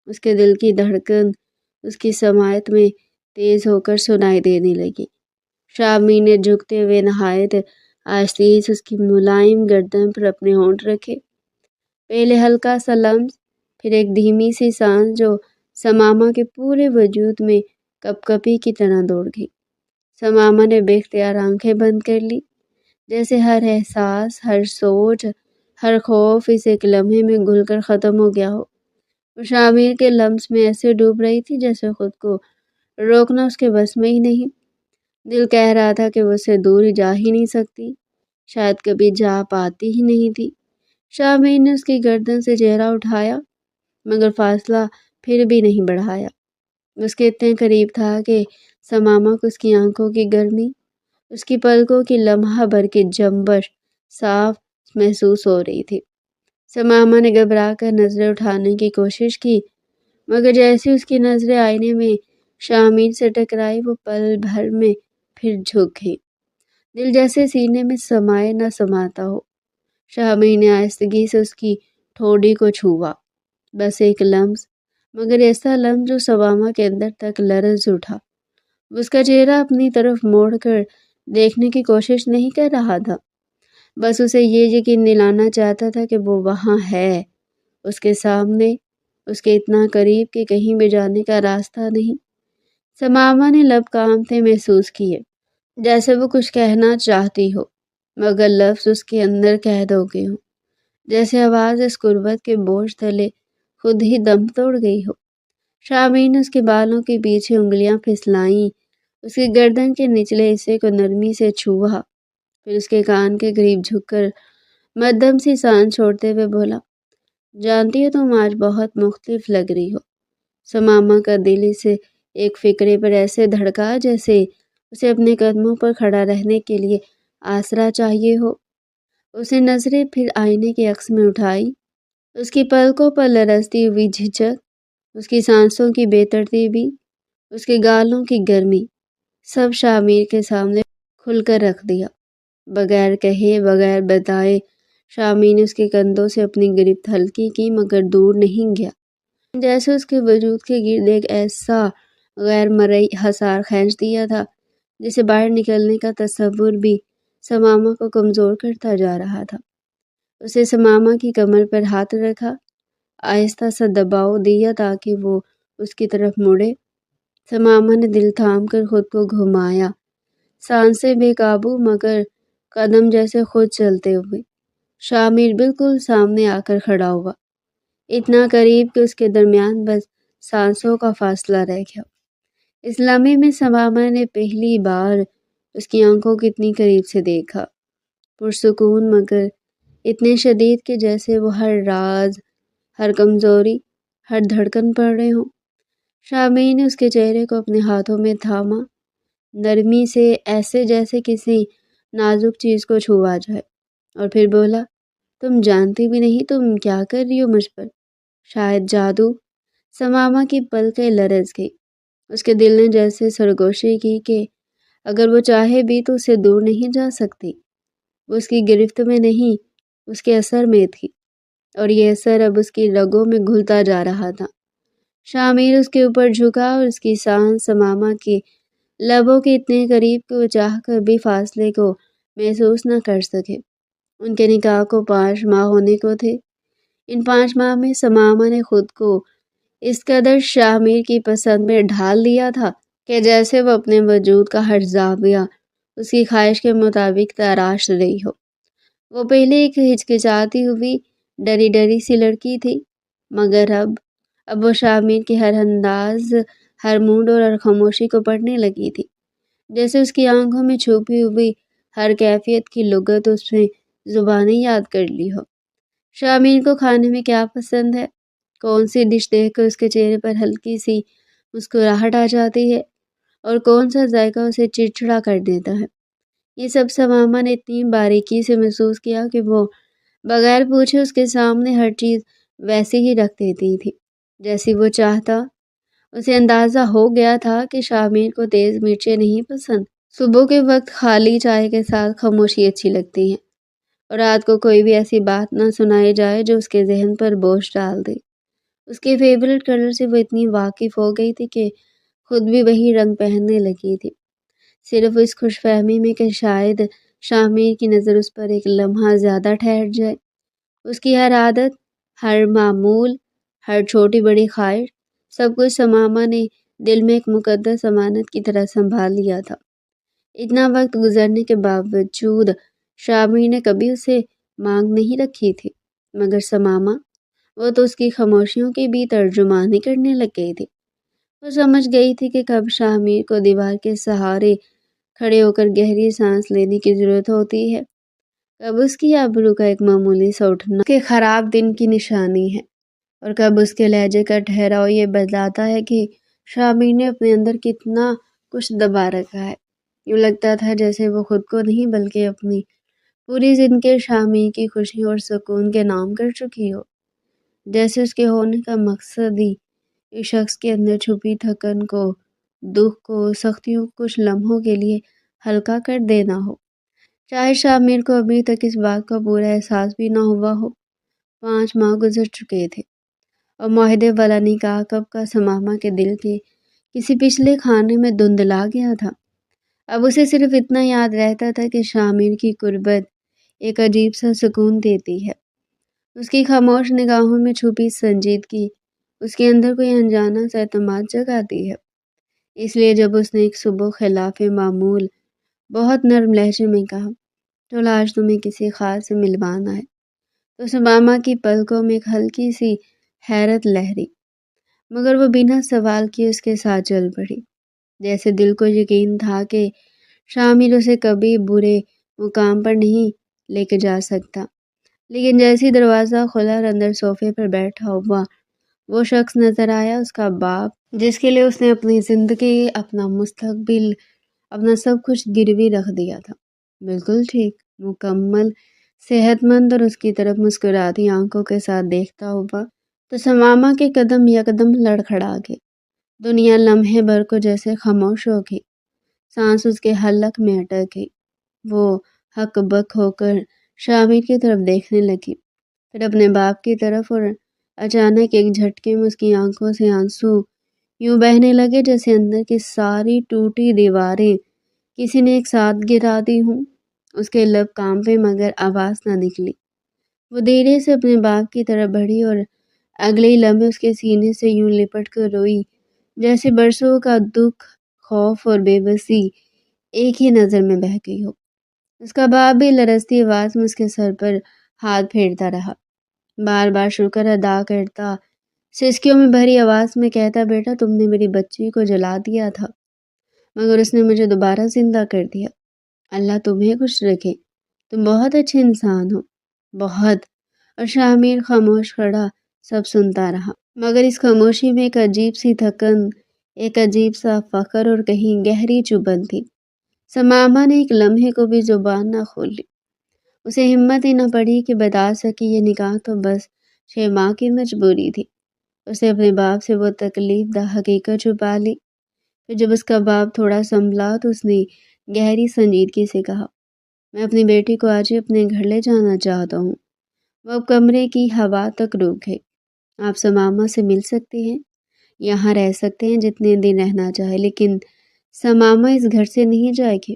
اس کے دل کی دھڑکن اس کی سماعت میں تیز ہو کر سنائی دینے لگی۔ شامیر نے جھکتے ہوئے نہایت آہستگی سے اس کی ملائم گردن پر اپنے ہونٹ رکھے، پہلے ہلکا سا لمس، پھر ایک دھیمی سی سانس جو سماما کے پورے وجود میں کپ کپی کی طرح دوڑ گئی۔ سماما نے بے اختیار آنکھیں بند کر لی، جیسے ہر احساس، ہر سوچ، ہر خوف اس ایک لمحے میں گھل کر ختم ہو گیا ہو۔ وہ شامیر کے لمس میں ایسے ڈوب رہی تھی جیسے خود کو روکنا اس کے بس میں ہی نہیں۔ دل کہہ رہا تھا کہ وہ اسے دور ہی جا ہی نہیں سکتی، شاید کبھی جا پاتی ہی نہیں تھی۔ شامیر نے اس کی گردن سے چہرہ اٹھایا مگر فاصلہ پھر بھی نہیں بڑھایا۔ اس کے اتنے قریب تھا کہ سماما کو اس کی آنکھوں کی گرمی، اس کی پلکوں کی لمحہ بھر کی جنبش صاف محسوس ہو رہی تھی۔ سماما نے گھبرا کر نظریں اٹھانے کی کوشش کی مگر جیسے اس کی نظریں آئینے میں شامیر سے ٹکرائی وہ پل بھر میں پھر جھک گئی۔ دل جیسے سینے میں سمائے نہ سماتا ہو۔ شامیر نے آہستگی سے اس کی ٹھوڑی کو چھوا، بس ایک لمس، مگر ایسا لمس جو سماما کے اندر تک لرز اٹھا۔ اس کا چہرہ اپنی طرف موڑ کر دیکھنے کی کوشش نہیں کر رہا تھا، بس اسے یہ یقین دلانا چاہتا تھا کہ وہ وہاں ہے، اس کے سامنے، اس کے اتنا قریب کہ کہیں بھی جانے کا راستہ نہیں۔ سماما نے لب کانپتے محسوس کیے، جیسے وہ کچھ کہنا چاہتی ہو مگر لفظ اس کے اندر قید ہو گئے ہوں، جیسے آواز اس قربت کے بوجھ تلے خود ہی دم توڑ گئی ہو۔ شامیر نے اس کے بالوں کے پیچھے انگلیاں پھسلائیں، اس کی گردن کے نچلے حصے کو نرمی سے چھوا، پھر اس کے کان کے قریب جھک کر مدھم سی سانس چھوڑتے ہوئے بولا، جانتی ہو تم آج بہت مختلف لگ رہی ہو۔ سماما کا دل اسے ایک فکرے پر ایسے دھڑکا جیسے اسے اپنے قدموں پر کھڑا رہنے کے لیے آسرا چاہیے ہو۔ اس نے نظریں پھر آئینے کے عکس میں اٹھائی، اس کی پلکوں پر لرزتی ہوئی جھجک، اس کی سانسوں کی بے ترتیبی، اس کے گالوں کی گرمی، سب شامیر کے سامنے کھل کر رکھ دیا۔ بغیر کہے بغیر بتائے شامیر نے اس کے کندھوں سے اپنی گرفت ہلکی کی مگر دور نہیں گیا، جیسے اس کے وجود کے گرد ایک ایسا غیر مرئی حصار کھینچ دیا تھا جسے باہر نکلنے کا تصور بھی سماما کو کمزور کرتا جا رہا تھا۔ اسے سماما کی کمر پر ہاتھ رکھا، آہستہ سا دباؤ دیا تاکہ وہ اس کی طرف مڑے۔ سماما نے دل تھام کر خود کو گھمایا، سانسیں بے قابو مگر قدم جیسے خود چلتے ہوئے۔ شامیر بالکل سامنے آ کر کھڑا ہوا، اتنا قریب کہ اس کے درمیان بس سانسوں کا فاصلہ رہ گیا۔ اس لمحے میں سماما نے پہلی بار اس کی آنکھوں کو اتنی قریب سے دیکھا، پرسکون مگر اتنے شدید کہ جیسے وہ ہر راز، ہر کمزوری، ہر دھڑکن پڑھ رہے ہوں۔ شامیر نے اس کے چہرے کو اپنے ہاتھوں میں تھاما، نرمی سے، ایسے جیسے کسی نازک چیز کو چھوا جائے، اور پھر بولا، تم جانتی بھی نہیں تم کیا کر رہی ہو مجھ پر، شاید جادو۔ سماما کی پلکیں لرز گئی، اس کے دل نے جیسے سرگوشی کی کہ اگر وہ چاہے بھی تو اسے دور نہیں جا سکتی۔ وہ اس کی گرفت میں نہیں، اس کے اثر میں تھی، اور یہ اثر اب اس کی رگوں میں گھلتا جا رہا تھا۔ شامیر اس کے اوپر جھکا اور اس کی سانس سماما کے لبوں کے اتنے قریب کہ وہ چاہ کر بھی فاصلے کو محسوس نہ کر سکے۔ ان کے نکاح کو 5 ماہ ہونے کو تھے۔ ان 5 ماہ میں سماما نے خود کو اس قدر شامیر کی پسند میں ڈھال دیا تھا کہ جیسے وہ اپنے وجود کا ہر زاویہ اس کی خواہش کے مطابق تراش رہی ہو۔ وہ پہلے ایک ہچکچاتی ہوئی ڈری ڈری سی لڑکی تھی مگر اب وہ شامیر کے ہر انداز، ہر موڈ اور ہر خاموشی کو پڑھنے لگی تھی، جیسے اس کی آنکھوں میں چھپی ہوئی ہر کیفیت کی لغت اس نے زبانیں یاد کر لی ہو۔ شامیر کو کھانے میں کیا پسند ہے، کون سی ڈش دیکھ کر اس کے چہرے پر ہلکی سی مسکراہٹ آ جاتی ہے، اور کون سا ذائقہ اسے چڑچڑا کر دیتا ہے، یہ سب سماما نے اتنی باریکی سے محسوس کیا کہ وہ بغیر پوچھے اس کے سامنے ہر چیز ویسی ہی رکھ دیتی تھی جیسی وہ چاہتا۔ اسے اندازہ ہو گیا تھا کہ شامیر کو تیز مرچیں نہیں پسند، صبح کے وقت خالی چائے کے ساتھ خاموشی اچھی لگتی ہے، اور رات کو کوئی بھی ایسی بات نہ سنائی جائے جو اس کے ذہن پر بوجھ ڈال دے۔ اس کے فیورٹ کلر سے وہ اتنی واقف ہو گئی تھی کہ خود بھی وہی رنگ پہننے لگی تھی، صرف اس خوش فہمی میں کہ شاید شامیر کی نظر اس پر ایک لمحہ زیادہ ٹھہر جائے۔ اس کی ہر عادت، ہر معمول، ہر چھوٹی بڑی خواہش، سب کچھ سماما نے دل میں ایک مقدس امانت کی طرح سنبھال لیا تھا۔ اتنا وقت گزرنے کے باوجود شامیر نے کبھی اسے مانگ نہیں رکھی تھی، مگر سماما وہ تو اس کی خاموشیوں کی بھی ترجمانی کرنے لگ گئی تھی۔ وہ سمجھ گئی تھی کہ کب شاہ میر کو دیوار کے سہارے کھڑے ہو کر گہری سانس لینے کی ضرورت ہوتی ہے، کب اس کی آبرو کا ایک معمولی سا اٹھنا کے خراب دن کی نشانی ہے، اور کب اس کے لہجے کا ٹھہراؤ یہ بتلاتا ہے کہ شاہ میر نے اپنے اندر کتنا کچھ دبا رکھا ہے۔ یوں لگتا تھا جیسے وہ خود کو نہیں بلکہ اپنی پوری زندگی شاہ میر کی خوشی اور سکون کے نام کر چکی ہو، جیسے اس کے ہونے کا مقصد ہی اس شخص کے اندر چھپی تھکن کو، دکھ کو، سختیوں کو کچھ لمحوں کے لیے ہلکا کر دینا ہو۔ چاہے شاہ میر کو ابھی تک اس بات کا پورا احساس بھی نہ ہوا ہو۔ 5 ماہ گزر چکے تھے اور معاہدے والا نکاح کب کا سماما کے دل کے کسی پچھلے خانے میں دھندلا گیا تھا۔ اب اسے صرف اتنا یاد رہتا تھا کہ شاہ میر کی قربت ایک عجیب سا سکون دیتی ہے۔ اس کی خاموش نگاہوں میں چھپی سنجیدگی اس کے اندر کوئی انجانا سا اعتماد جگاتی ہے۔ اس لیے جب اس نے ایک صبح خلاف معمول بہت نرم لہجے میں کہا، چلو آج تمہیں کسی خاص سے ملوانا ہے، تو سماما کی پلکوں میں ایک ہلکی سی حیرت لہری، مگر وہ بنا سوال کیے اس کے ساتھ چل پڑی، جیسے دل کو یقین تھا کہ شاہ میر اسے کبھی برے مقام پر نہیں لے کے جا سکتا۔ لیکن جیسے دروازہ کھلا اور اندر صوفے پر بیٹھا ہوا وہ شخص نظر آیا، اس کا باپ، جس کے لیے اس نے اپنی زندگی، اپنا مستقبل، اپنا سب کچھ گروی رکھ دیا تھا، بالکل ٹھیک، مکمل صحت مند اور اس کی طرف مسکراتی آنکھوں کے ساتھ دیکھتا ہوا، تو سماما کے قدم یکدم لڑکھڑا گئے۔ دنیا لمحے بھر کو جیسے خاموش ہو گئی، سانس اس کے حلق میں اٹک گئی۔ وہ ہک بک ہو کر شاہ میر کی طرف دیکھنے لگی، پھر اپنے باپ کی طرف، اور اچانک ایک جھٹکے میں اس کی آنکھوں سے آنسو یوں بہنے لگے جیسے اندر کی ساری ٹوٹی دیواریں کسی نے ایک ساتھ گرا دی ہوں۔ اس کے لب کانپے مگر آواز نہ نکلی۔ وہ دھیرے سے اپنے باپ کی طرف بڑھی اور اگلے ہی لمحے اس کے سینے سے یوں لپٹ کر روئی جیسے برسوں کا دکھ، خوف اور بے بسی ایک ہی نظر میں بہہ گئی ہو۔ اس کا باپ بھی لرزتی آواز میں اس کے سر پر ہاتھ پھیرتا رہا، بار بار شکر ادا کرتا، سسکیوں میں بھری آواز میں کہتا، بیٹا تم نے میری بچی کو جلا دیا تھا، مگر اس نے مجھے دوبارہ زندہ کر دیا، اللہ تمہیں خوش رکھے، تم بہت اچھے انسان ہو، بہت۔ اور شاہ میر خاموش کھڑا سب سنتا رہا، مگر اس خاموشی میں ایک عجیب سی تھکن، ایک عجیب سا فخر اور کہیں گہری چبھن تھی۔ سماما نے ایک لمحے کو بھی زبان نہ کھولی، اسے ہمت ہی نہ پڑی کہ بتا سکی یہ نکاح تو بس 6 ماہ کی مجبوری تھی۔ اسے اپنے باپ سے وہ تکلیف دہ حقیقت چھپا لی۔ پھر جب اس کا باپ تھوڑا سنبھلا تو اس نے گہری سنجیدگی سے کہا، میں اپنی بیٹی کو آج ہی اپنے گھر لے جانا چاہتا ہوں۔ وہ اب کمرے کی ہوا تک رک گئے۔ آپ سماما سے مل سکتے ہیں، یہاں رہ سکتے ہیں جتنے دن رہنا چاہے، لیکن سماما اس گھر سے نہیں جائے گی،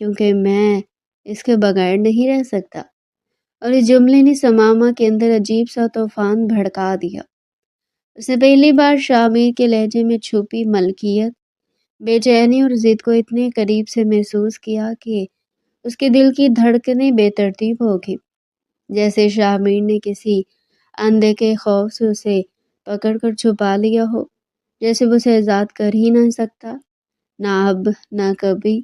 کیونکہ میں اس کے بغیر نہیں رہ سکتا۔ اور اس جملے نے سماما کے اندر عجیب سا طوفان بھڑکا دیا۔ اس نے پہلی بار شاہ میر کے لہجے میں چھپی ملکیت، بے چینی اور ضد کو اتنے قریب سے محسوس کیا کہ اس کے دل کی دھڑکنیں بے ترتیب ہو گئی، جیسے شاہ میر نے کسی اندھے خوف سے اسے پکڑ کر چھپا لیا ہو، جیسے وہ اسے آزاد کر ہی نہ سکتا، نہ اب نہ کبھی۔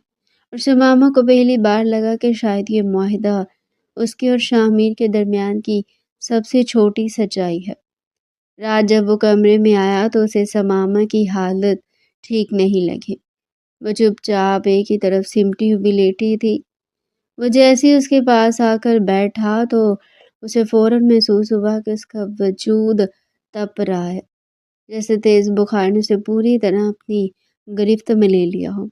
اور سماما کو پہلی بار لگا کہ شاید یہ معاہدہ اس کے اور شاہ میر کے درمیان کی سب سے چھوٹی سچائی ہے۔ رات جب وہ کمرے میں آیا تو اسے سماما کی حالت ٹھیک نہیں لگی۔ وہ چپ چاپ ایک ہی طرف سمٹی ہوئی لیٹی تھی۔ وہ جیسے اس کے پاس آ کر بیٹھا تو اسے فوراً محسوس ہوا کہ اس کا وجود تپ رہا ہے، جیسے تیز بخار نے اسے پوری طرح اپنی گرفت میں لے لیا ہو۔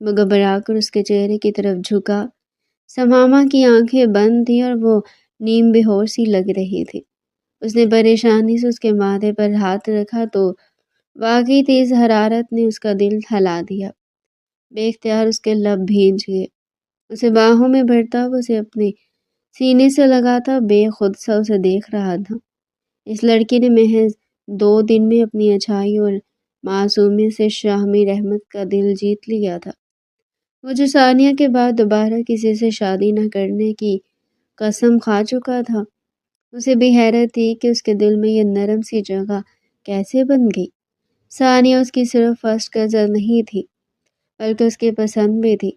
وہ گھبرا کر اس کے چہرے کی طرف جھکا۔ سماما کی آنکھیں بند تھیں اور وہ نیم بے ہوش سی لگ رہی تھی۔ اس نے پریشانی سے اس کے ماتھے پر ہاتھ رکھا تو واقعی تیز حرارت نے اس کا دل ہلا دیا۔ بے اختیار اس کے لب بھیج گئے۔ اسے باہوں میں بھرتا ہوا اسے اپنے سینے سے لگاتا بے خود سا اسے دیکھ رہا تھا۔ اس لڑکی نے محض 2 دن میں اپنی اچھائی اور معصومیت سے شاہ میر احمد کا دل جیت لیا تھا۔ وہ جو ثانیہ کے بعد دوبارہ کسی سے شادی نہ کرنے کی قسم کھا چکا تھا، اسے بھی حیرت تھی کہ اس کے دل میں یہ نرم سی جگہ کیسے بن گئی۔ ثانیہ اس کی صرف فرسٹ کزن نہیں تھی بلکہ اس کی پسند بھی تھی۔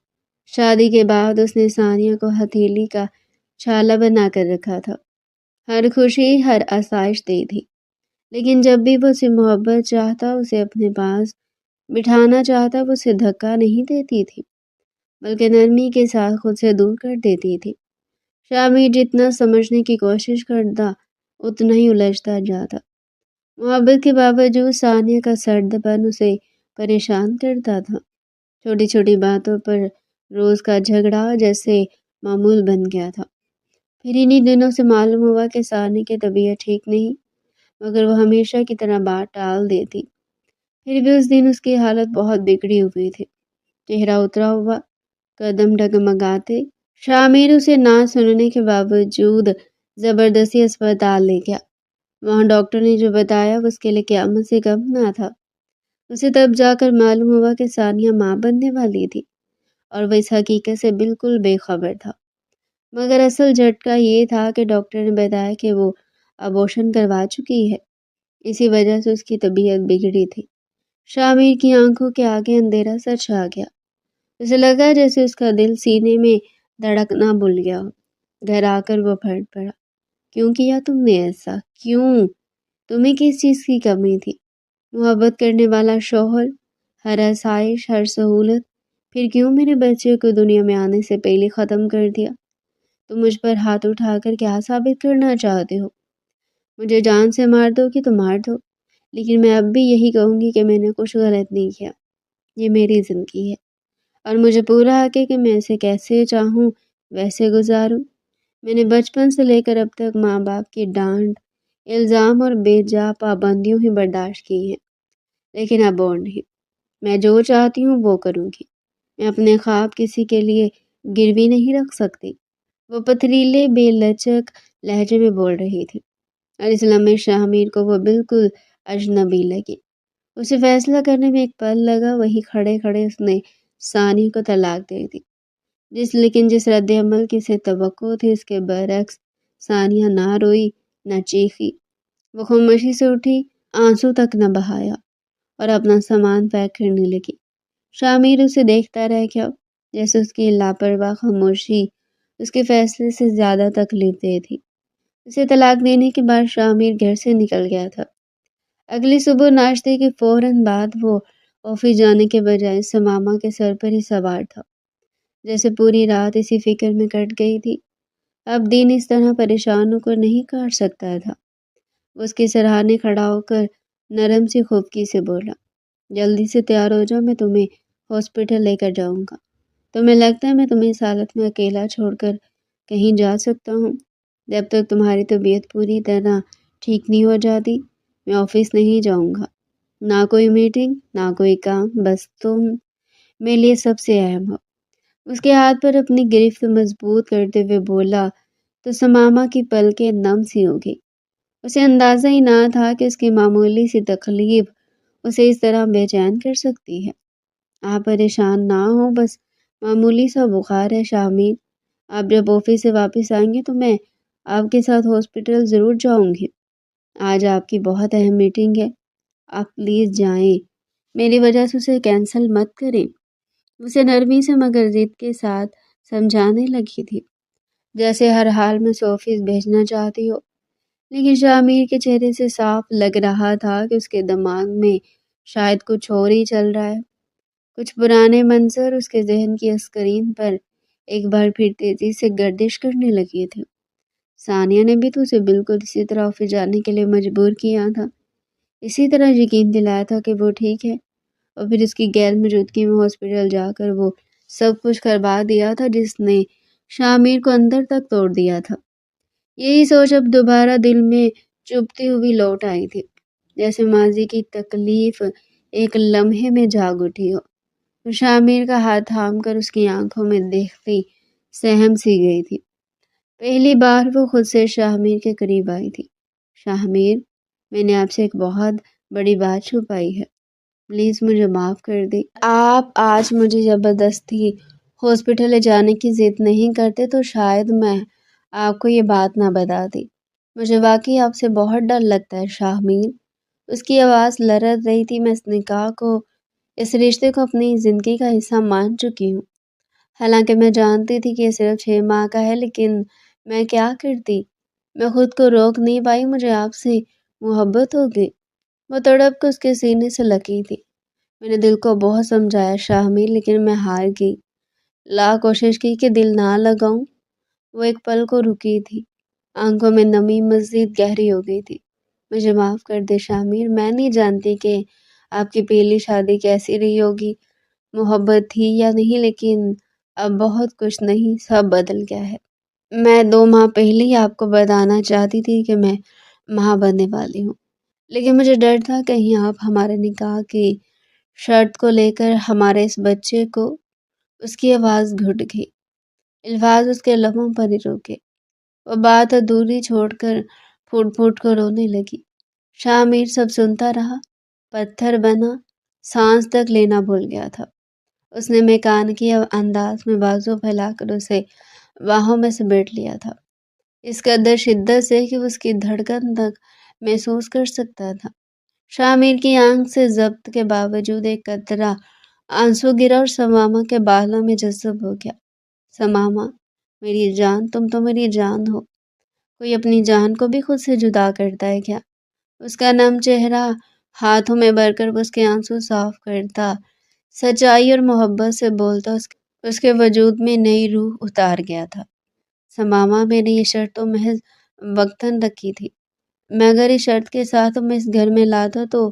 شادی کے بعد اس نے ثانیہ کو ہتھیلی کا چھالا بنا کر رکھا تھا، ہر خوشی ہر آسائش دی تھی، لیکن جب بھی وہ اسے محبت چاہتا، اسے اپنے پاس بٹھانا چاہتا، وہ اسے دھکا نہیں دیتی تھی بلکہ نرمی کے ساتھ خود سے دور کر دیتی تھی۔ شامیر جتنا سمجھنے کی کوشش کرتا اتنا ہی الجھتا جاتا۔ محبت کے باوجود ثانیہ کا سرد پن اسے پریشان کرتا تھا۔ چھوٹی چھوٹی باتوں پر روز کا جھگڑا جیسے معمول بن گیا تھا۔ پھر انہی دنوں سے معلوم ہوا کہ ثانیہ کی طبیعت ٹھیک نہیں، مگر وہ ہمیشہ کی طرح بات ٹال دیتی۔ پھر بھی اس دن اس کی حالت بہت بگڑی ہوئی تھی، چہرہ اترا ہوا، قدم ڈگمگاتے۔ شامیر اسے نہ سننے کے باوجود زبردستی اسپتال لے گیا۔ وہاں ڈاکٹر نے جو بتایا وہ اس کے لیے قیامت سے کم نہ تھا۔ اسے تب جا کر معلوم ہوا کہ ثانیہ ماں بننے والی تھی اور وہ اس حقیقت سے بالکل بے خبر تھا۔ مگر اصل جھٹکا یہ تھا کہ ڈاکٹر نے بتایا کہ وہ ابورشن کروا چکی ہے، اسی وجہ سے اس کی طبیعت بگڑی تھی۔ شامیر کی آنکھوں کے آگے اندھیرا سا چھا گیا۔ اسے لگا جیسے اس کا دل سینے میں دھڑکنا بھول گیا ہو۔ گھر آ کر وہ پھٹ پڑا۔ کیوں کیا تم نے ایسا؟ کیوں؟ تمہیں کس چیز کی کمی تھی؟ محبت کرنے والا شوہر، ہر آسائش، ہر سہولت، پھر کیوں میرے بچے کو دنیا میں آنے سے پہلے ختم کر دیا؟ تم مجھ پر ہاتھ اٹھا کر کیا ثابت کرنا چاہتے ہو؟ مجھے جان سے مار دو کہ تو مار دو، لیکن میں اب بھی یہی کہوں گی کہ میں نے کچھ غلط نہیں کیا۔ یہ میری زندگی ہے اور مجھے پورا حق ہے کہ میں اسے کیسے چاہوں ویسے گزاروں۔ میں نے بچپن سے لے کر اب تک ماں باپ کی ڈانٹ، الزام اور بے جا پابندیوں ہی برداشت کی ہیں، لیکن اب اور نہیں۔ میں جو چاہتی ہوں وہ کروں گی۔ میں اپنے خواب کسی کے لیے گروی نہیں رکھ سکتی۔ وہ پتھریلے بے لچک لہجے میں بول رہی تھی اور اس لمحے شامیر کو وہ بالکل اجنبی لگی۔ اسے فیصلہ کرنے میں ایک پل لگا، وہی کھڑے کھڑے اس نے ثانیہ کو طلاق دے دی۔ لیکن جس رد عمل کی سے توقع تھی اس کے برعکس ثانیہ نہ روئی نہ چیخی۔ وہ خاموشی سے اٹھی، آنسو تک نہ بہایا اور اپنا سامان پیک کرنے لگی۔ شامیر اسے دیکھتا رہ گیا، جیسے اس کی لاپرواہ خاموشی اس کے فیصلے سے زیادہ تکلیف دہ تھی۔ اسے طلاق دینے کے بعد شامیر گھر سے نکل گیا تھا۔ اگلی صبح ناشتے کے فوراً بعد وہ آفس جانے کے بجائے سماما کے سر پر ہی سوار تھا، جیسے پوری رات اسی فکر میں کٹ گئی تھی۔ اب دن اس طرح پریشان ہو کر نہیں کاٹ سکتا تھا۔ وہ اس کے سرہانے کھڑا ہو کر نرم سی خفگی سے بولا، جلدی سے تیار ہو جاؤ، میں تمہیں ہاسپٹل لے کر جاؤں گا۔ تمہیں لگتا ہے میں تمہیں اس حالت میں اکیلا چھوڑ کر کہیں جا سکتا ہوں؟ جب تک تمہاری طبیعت پوری طرح ٹھیک نہیں ہو جاتی میں آفس نہیں جاؤں گا۔ نہ کوئی میٹنگ، نہ کوئی کام، بس تم میرے لیے سب سے اہم ہو۔ اس کے ہاتھ پر اپنی گرفت مضبوط کرتے ہوئے بولا تو سماما کی پلکیں نم سی ہو گئی۔ اسے اندازہ ہی نہ تھا کہ اس کی معمولی سی تکلیف اسے اس طرح بے چین کر سکتی ہے۔ آپ پریشان نہ ہو، بس معمولی سا بخار ہے شامیر۔ آپ جب آفس سے واپس آئیں گے تو میں آپ کے ساتھ ہاسپٹل ضرور جاؤں گی۔ آج آپ کی بہت اہم میٹنگ ہے، آپ پلیز جائیں، میری وجہ سے اسے کینسل مت کریں۔ اسے نرمی سے مگر ضد کے ساتھ سمجھانے لگی تھی، جیسے ہر حال میں اسے آفس بھیجنا چاہتی ہو۔ لیکن شامیر کے چہرے سے صاف لگ رہا تھا کہ اس کے دماغ میں شاید کچھ اور ہی چل رہا ہے۔ کچھ پرانے منظر اس کے ذہن کی اسکرین پر ایک بار پھر تیزی سے گردش کرنے لگی تھی۔ ثانیہ نے بھی تو اسے بالکل اسی طرح آفس جانے کے لیے مجبور کیا تھا، اسی طرح یقین دلایا تھا کہ وہ ٹھیک ہے، اور پھر اس کی غیر موجودگی میں ہاسپٹل جا کر وہ سب کچھ کروا دیا تھا جس نے شامیر کو اندر تک توڑ دیا تھا۔ یہی سوچ اب دوبارہ دل میں چبھتی ہوئی لوٹ آئی تھی، جیسے ماضی کی تکلیف ایک لمحے میں جاگ اٹھی ہو۔ شامیر کا ہاتھ تھام کر اس کی آنکھوں میں دیکھتی سہم سی گئی تھی۔ پہلی بار وہ خود سے شامیر کے قریب آئی تھی۔ شامیر، میں نے آپ سے ایک بہت بڑی بات چھپائی ہے، پلیز مجھے معاف کر دیں۔ آپ آج مجھے زبردستی ہاسپٹل لے جانے کی ضد نہیں کرتے تو شاید میں آپ کو یہ بات نہ بتاتی۔ مجھے واقعی آپ سے بہت ڈر لگتا ہے شاہ میر۔ اس کی آواز لرز رہی تھی۔ میں اس نکاح کو، اس رشتے کو اپنی زندگی کا حصہ مان چکی ہوں۔ حالانکہ میں جانتی تھی کہ یہ صرف 6 ماہ کا ہے، لیکن میں کیا کرتی؟ میں خود کو روک نہیں پائی۔ مجھے آپ سے محبت ہو گئی۔ وہ تڑپ کے اس کے سینے سے لگی تھی۔ میں نے دل کو بہت سمجھایا شاہ میر، لیکن میں ہار گئی۔ کوشش کی کہ دل نہ لگاؤں۔ وہ ایک پل کو رکی تھی، آنکھوں میں نمی مزید گہری ہو گئی تھی۔ مجھے معاف کر دے شاہ میر، میں نہیں جانتی کہ آپ کی پہلی شادی کیسی رہی ہوگی، محبت تھی یا نہیں، لیکن اب بہت کچھ نہیں، سب بدل گیا ہے۔ میں 2 ماہ پہلے ہی آپ کو بتانا چاہتی تھی کہ میں ماں بننے والی ہوں، لیکن مجھے ڈر تھا کہیں آپ ہمارے نکاح کی شرط کو لے کر ہمارے اس بچے کو۔ اس کی آواز گھٹ گئی، الفاظ اس کے لبوں پر ہی رکے۔ وہ بات ادھوری چھوڑ کر پھوٹ پھوٹ کر رونے لگی۔ شاہ میر سب سنتا رہا، پتھر بنا، سانس تک لینا بھول گیا تھا۔ اس نے میکانیکی انداز میں بازو پھیلا کر اسے باہوں میں سمیٹ لیا تھا، اس قدر شدت سے کہ اس کی دھڑکن تک محسوس کر سکتا تھا۔ شاہ میر کی آنکھ سے ضبط کے باوجود ایک قطرہ آنسو گرا اور سماما کے بالوں میں جذب ہو گیا۔ سماما، میری جان، تم تو میری جان ہو۔ کوئی اپنی جان کو بھی خود سے جدا کرتا ہے کیا؟ اس کا نم چہرہ ہاتھوں میں بھر کر اس کے آنسو صاف کرتا، سچائی اور محبت سے بولتا، اس کے وجود میں نئی روح اتار گیا تھا۔ سماما، میں نے یہ شرط تو محض وقتاً رکھی تھی۔ میں اگر اس شرط کے ساتھ تمہیں اس گھر میں لاتا تو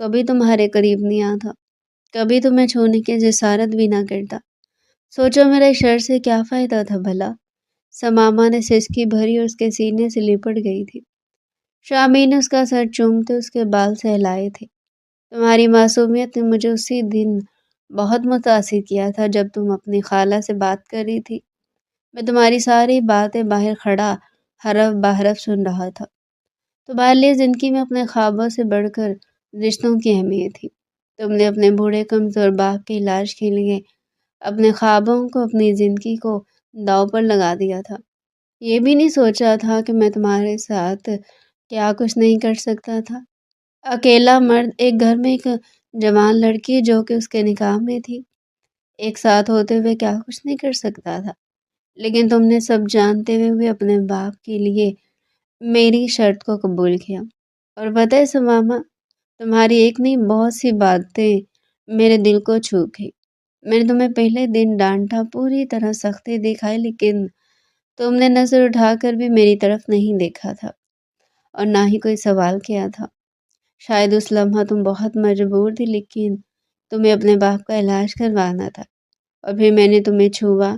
کبھی تمہارے قریب نہیں آتا، کبھی تمہیں چھونے کی جسارت بھی نہ کرتا۔ سوچو میرا اس شرط سے کیا فائدہ تھا بھلا؟ سماما نے سسکی بھری اور اس کے سینے سے لپٹ گئی تھی۔ شاہ میر نے اس کا سر چومتے اس کے بال سہلائے تھے۔ تمہاری معصومیت نے مجھے اسی دن بہت متاثر کیا تھا جب تم اپنی خالہ سے بات کر رہی تھی۔ میں تمہاری ساری باتیں باہر کھڑا حرف بحرف سن رہا تھا۔ تمہارے لیے زندگی میں اپنے خوابوں سے بڑھ کر رشتوں کی اہمیت تھی۔ تم نے اپنے بوڑھے کمزور باپ کے علاج کے لیے اپنے خوابوں کو، اپنی زندگی کو داؤ پر لگا دیا تھا۔ یہ بھی نہیں سوچا تھا کہ میں تمہارے ساتھ کیا کچھ نہیں کر سکتا تھا۔ اکیلا مرد ایک گھر میں ایک جوان لڑکی جو کہ اس کے نکاح میں تھی، ایک ساتھ ہوتے ہوئے کیا کچھ نہیں کر سکتا تھا۔ لیکن تم نے سب جانتے ہوئے بھی اپنے باپ کے لیے میری شرط کو قبول کیا۔ اور پتہ ہے سماما، تمہاری ایک نہیں بہت سی باتیں میرے دل کو چھو گئی۔ میں نے تمہیں پہلے دن ڈانٹا، پوری طرح سختی دکھائی، لیکن تم نے نظر اٹھا کر بھی میری طرف نہیں دیکھا تھا اور نہ ہی کوئی سوال کیا تھا۔ شاید اس لمحہ تم بہت مجبور تھی، لیکن تمہیں اپنے باپ کا علاج کروانا تھا۔ اور پھر میں نے تمہیں چھوا،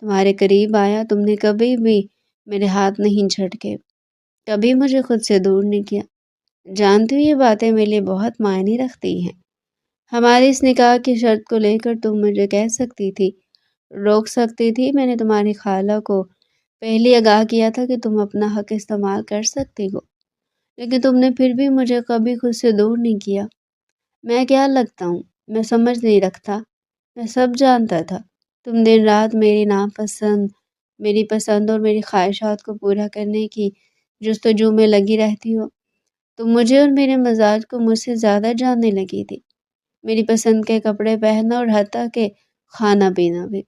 تمہارے قریب آیا، تم نے کبھی بھی میرے ہاتھ نہیں جھٹکے، کبھی مجھے خود سے دور نہیں کیا۔ جانتی ہو یہ باتیں میرے لیے بہت معنی رکھتی ہیں۔ ہماری اس نکاح کی شرط کو لے کر تم مجھے کہہ سکتی تھی، روک سکتی تھی۔ میں نے تمہاری خالہ کو پہلے آگاہ کیا تھا کہ تم اپنا حق استعمال کر سکتی ہو، لیکن تم نے پھر بھی مجھے کبھی خود سے دور نہیں کیا۔ میں کیا لگتا ہوں؟ میں سمجھ نہیں رکھتا؟ میں سب جانتا تھا۔ تم دن رات میری ناپسند، میری پسند اور میری خواہشات کو پورا کرنے کی جستجو میں لگی رہتی ہو۔ تم مجھے اور میرے مزاج کو مجھ سے زیادہ جاننے لگی تھی، میری پسند کے کپڑے پہننا اور حتیٰ کہ کھانا پینا بھی۔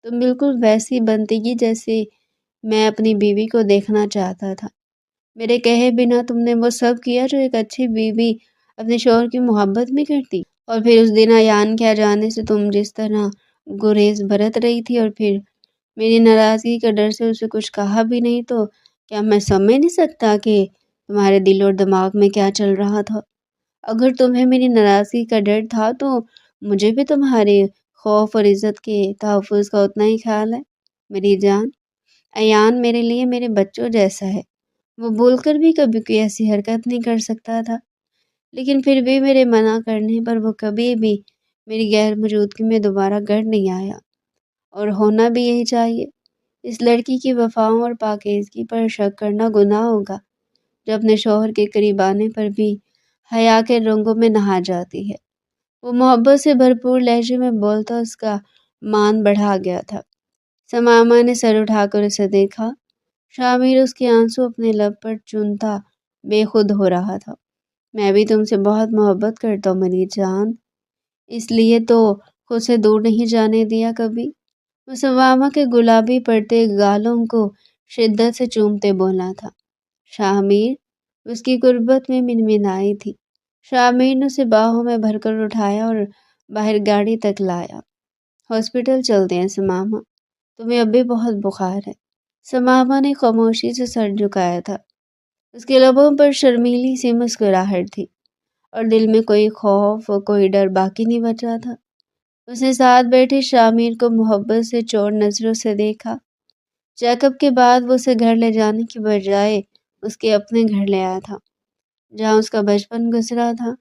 تم بالکل ویسی بنتی گی جیسی میں اپنی بیوی کو دیکھنا چاہتا تھا۔ میرے کہے بنا تم نے وہ سب کیا جو ایک اچھی بیوی اپنے شوہر کی محبت میں کرتی۔ اور پھر اس دن عیان کیا جانے سے تم جس طرح گریز برت رہی تھی، اور پھر میری ناراضگی کے ڈر سے اسے کچھ کہا بھی نہیں، تو کیا میں سمجھ نہیں سکتا کہ تمہارے دل اور دماغ میں کیا چل رہا تھا؟ اگر تمہیں میری ناراضگی کا ڈر تھا تو مجھے بھی تمہارے خوف اور عزت کے تحفظ کا اتنا ہی خیال ہے۔ میری جان، عیان میرے لیے میرے بچوں جیسا ہے۔ وہ بول کر بھی کبھی کوئی ایسی حرکت نہیں کر سکتا تھا، لیکن پھر بھی میرے منع کرنے پر وہ کبھی بھی میری غیر موجودگی میں دوبارہ گھر نہیں آیا، اور ہونا بھی یہی چاہیے۔ اس لڑکی کی وفاؤں اور پاکیزگی پر شک کرنا گناہ ہوگا جو اپنے شوہر کے قریب آنے پر بھی حیا کے رنگوں میں نہا جاتی ہے۔ وہ محبت سے بھرپور لہجے میں بولتا، اس کا مان بڑھا گیا تھا۔ سماما نے سر اٹھا کر اسے دیکھا۔ شامر اس کے آنسو اپنے لب پر چنتا بے خود ہو رہا تھا۔ میں بھی تم سے بہت محبت کرتا ہوں میری جان، اس لیے تو خود سے دور نہیں جانے دیا کبھی۔ مسوامہ کے گلابی پڑتے گالوں کو شدت سے چومتے بولا تھا۔ شامر اس کی قربت میں منمنائی تھی۔ شامر نے اسے باہوں میں بھر کر اٹھایا اور باہر گاڑی تک لایا۔ ہاسپٹل چلتے ہیں سماما، تمہیں اب بھی بہت بخار ہے۔ سماما نے خاموشی سے سر جھکایا تھا۔ اس کے لبوں پر شرمیلی سی مسکراہٹ تھی اور دل میں کوئی خوف اور کوئی ڈر باقی نہیں بچا تھا۔ اس نے ساتھ بیٹھے شامر کو محبت سے چور نظروں سے دیکھا۔ چیک اپ کے بعد وہ اسے گھر لے جانے کی بجائے اس کے اپنے گھر لے آیا تھا، جہاں اس کا بچپن گزرا تھا۔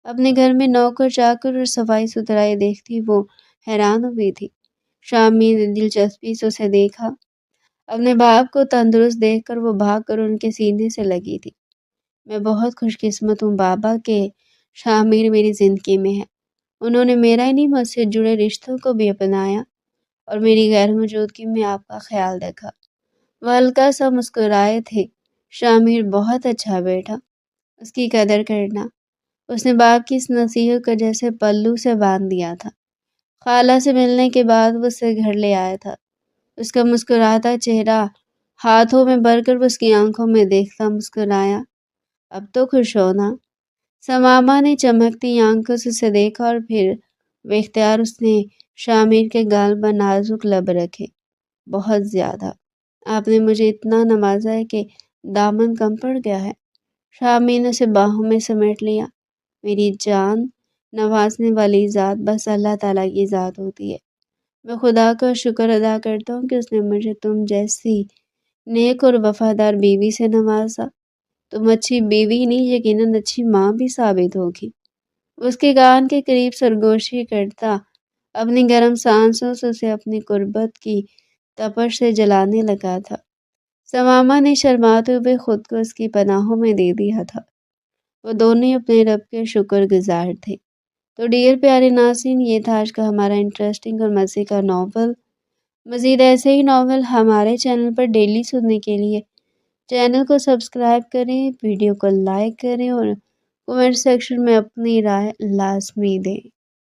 اپنے گھر میں نوکر چاکر اور صفائی ستھرائی دیکھتی وہ حیران ہوئی تھی۔ شامر نے دلچسپی سے اسے دیکھا۔ اپنے باپ کو تندرست دیکھ کر وہ بھاگ کر ان کے سینے سے لگی تھی۔ میں بہت خوش قسمت ہوں بابا کہ شامر میری زندگی میں ہے۔ انہوں نے میرا ہی نہیں مجھ سے جڑے رشتوں کو بھی اپنایا اور میری غیر موجودگی میں آپ کا خیال رکھا۔ وہ ہلکا سا مسکرائے تھے۔ شامر بہت اچھا بیٹا، اس کی قدر کرنا۔ اس نے باپ کی اس نصیحت کو جیسے پلو سے باندھ دیا تھا۔ خالہ سے ملنے کے بعد وہ اسے گھر لے آیا تھا۔ اس کا مسکراتا چہرہ ہاتھوں میں بھر کر وہ اس کی آنکھوں میں دیکھتا مسکرایا۔ اب تو خوش ہونا۔ سماما نے چمکتی آنکھوں سے اسے دیکھا اور پھر بے اختیار اس نے شامر کے گال پر نازک لب رکھے۔ بہت زیادہ۔ آپ نے مجھے اتنا نوازا ہے کہ دامن کم پڑ گیا ہے۔ شامر نے اسے باہوں میں سمیٹ لیا۔ میری جان، نوازنے والی ذات بس اللہ تعالیٰ کی ذات ہوتی ہے۔ میں خدا کا شکر ادا کرتا ہوں کہ اس نے مجھے تم جیسی نیک اور وفادار بیوی سے نوازا۔ تم اچھی بیوی نہیں، یقیناً اچھی ماں بھی ثابت ہوگی۔ اس کے کان کے قریب سرگوشی کرتا اپنی گرم سانسوں سے اسے اپنی قربت کی تپش سے جلانے لگا تھا۔ سماما نے شرماتے ہوئے خود کو اس کی پناہوں میں دے دیا تھا۔ وہ دونوں اپنے رب کے شکر گزار تھے۔ تو ڈیئر پیارے ناظرین، یہ تھا آج کا ہمارا انٹرسٹنگ اور مزے کا ناول۔ مزید ایسے ہی ناول ہمارے چینل پر ڈیلی سننے کے لیے چینل کو سبسکرائب کریں، ویڈیو کو لائک کریں اور کومنٹ سیکشن میں اپنی رائے لازمی دیں۔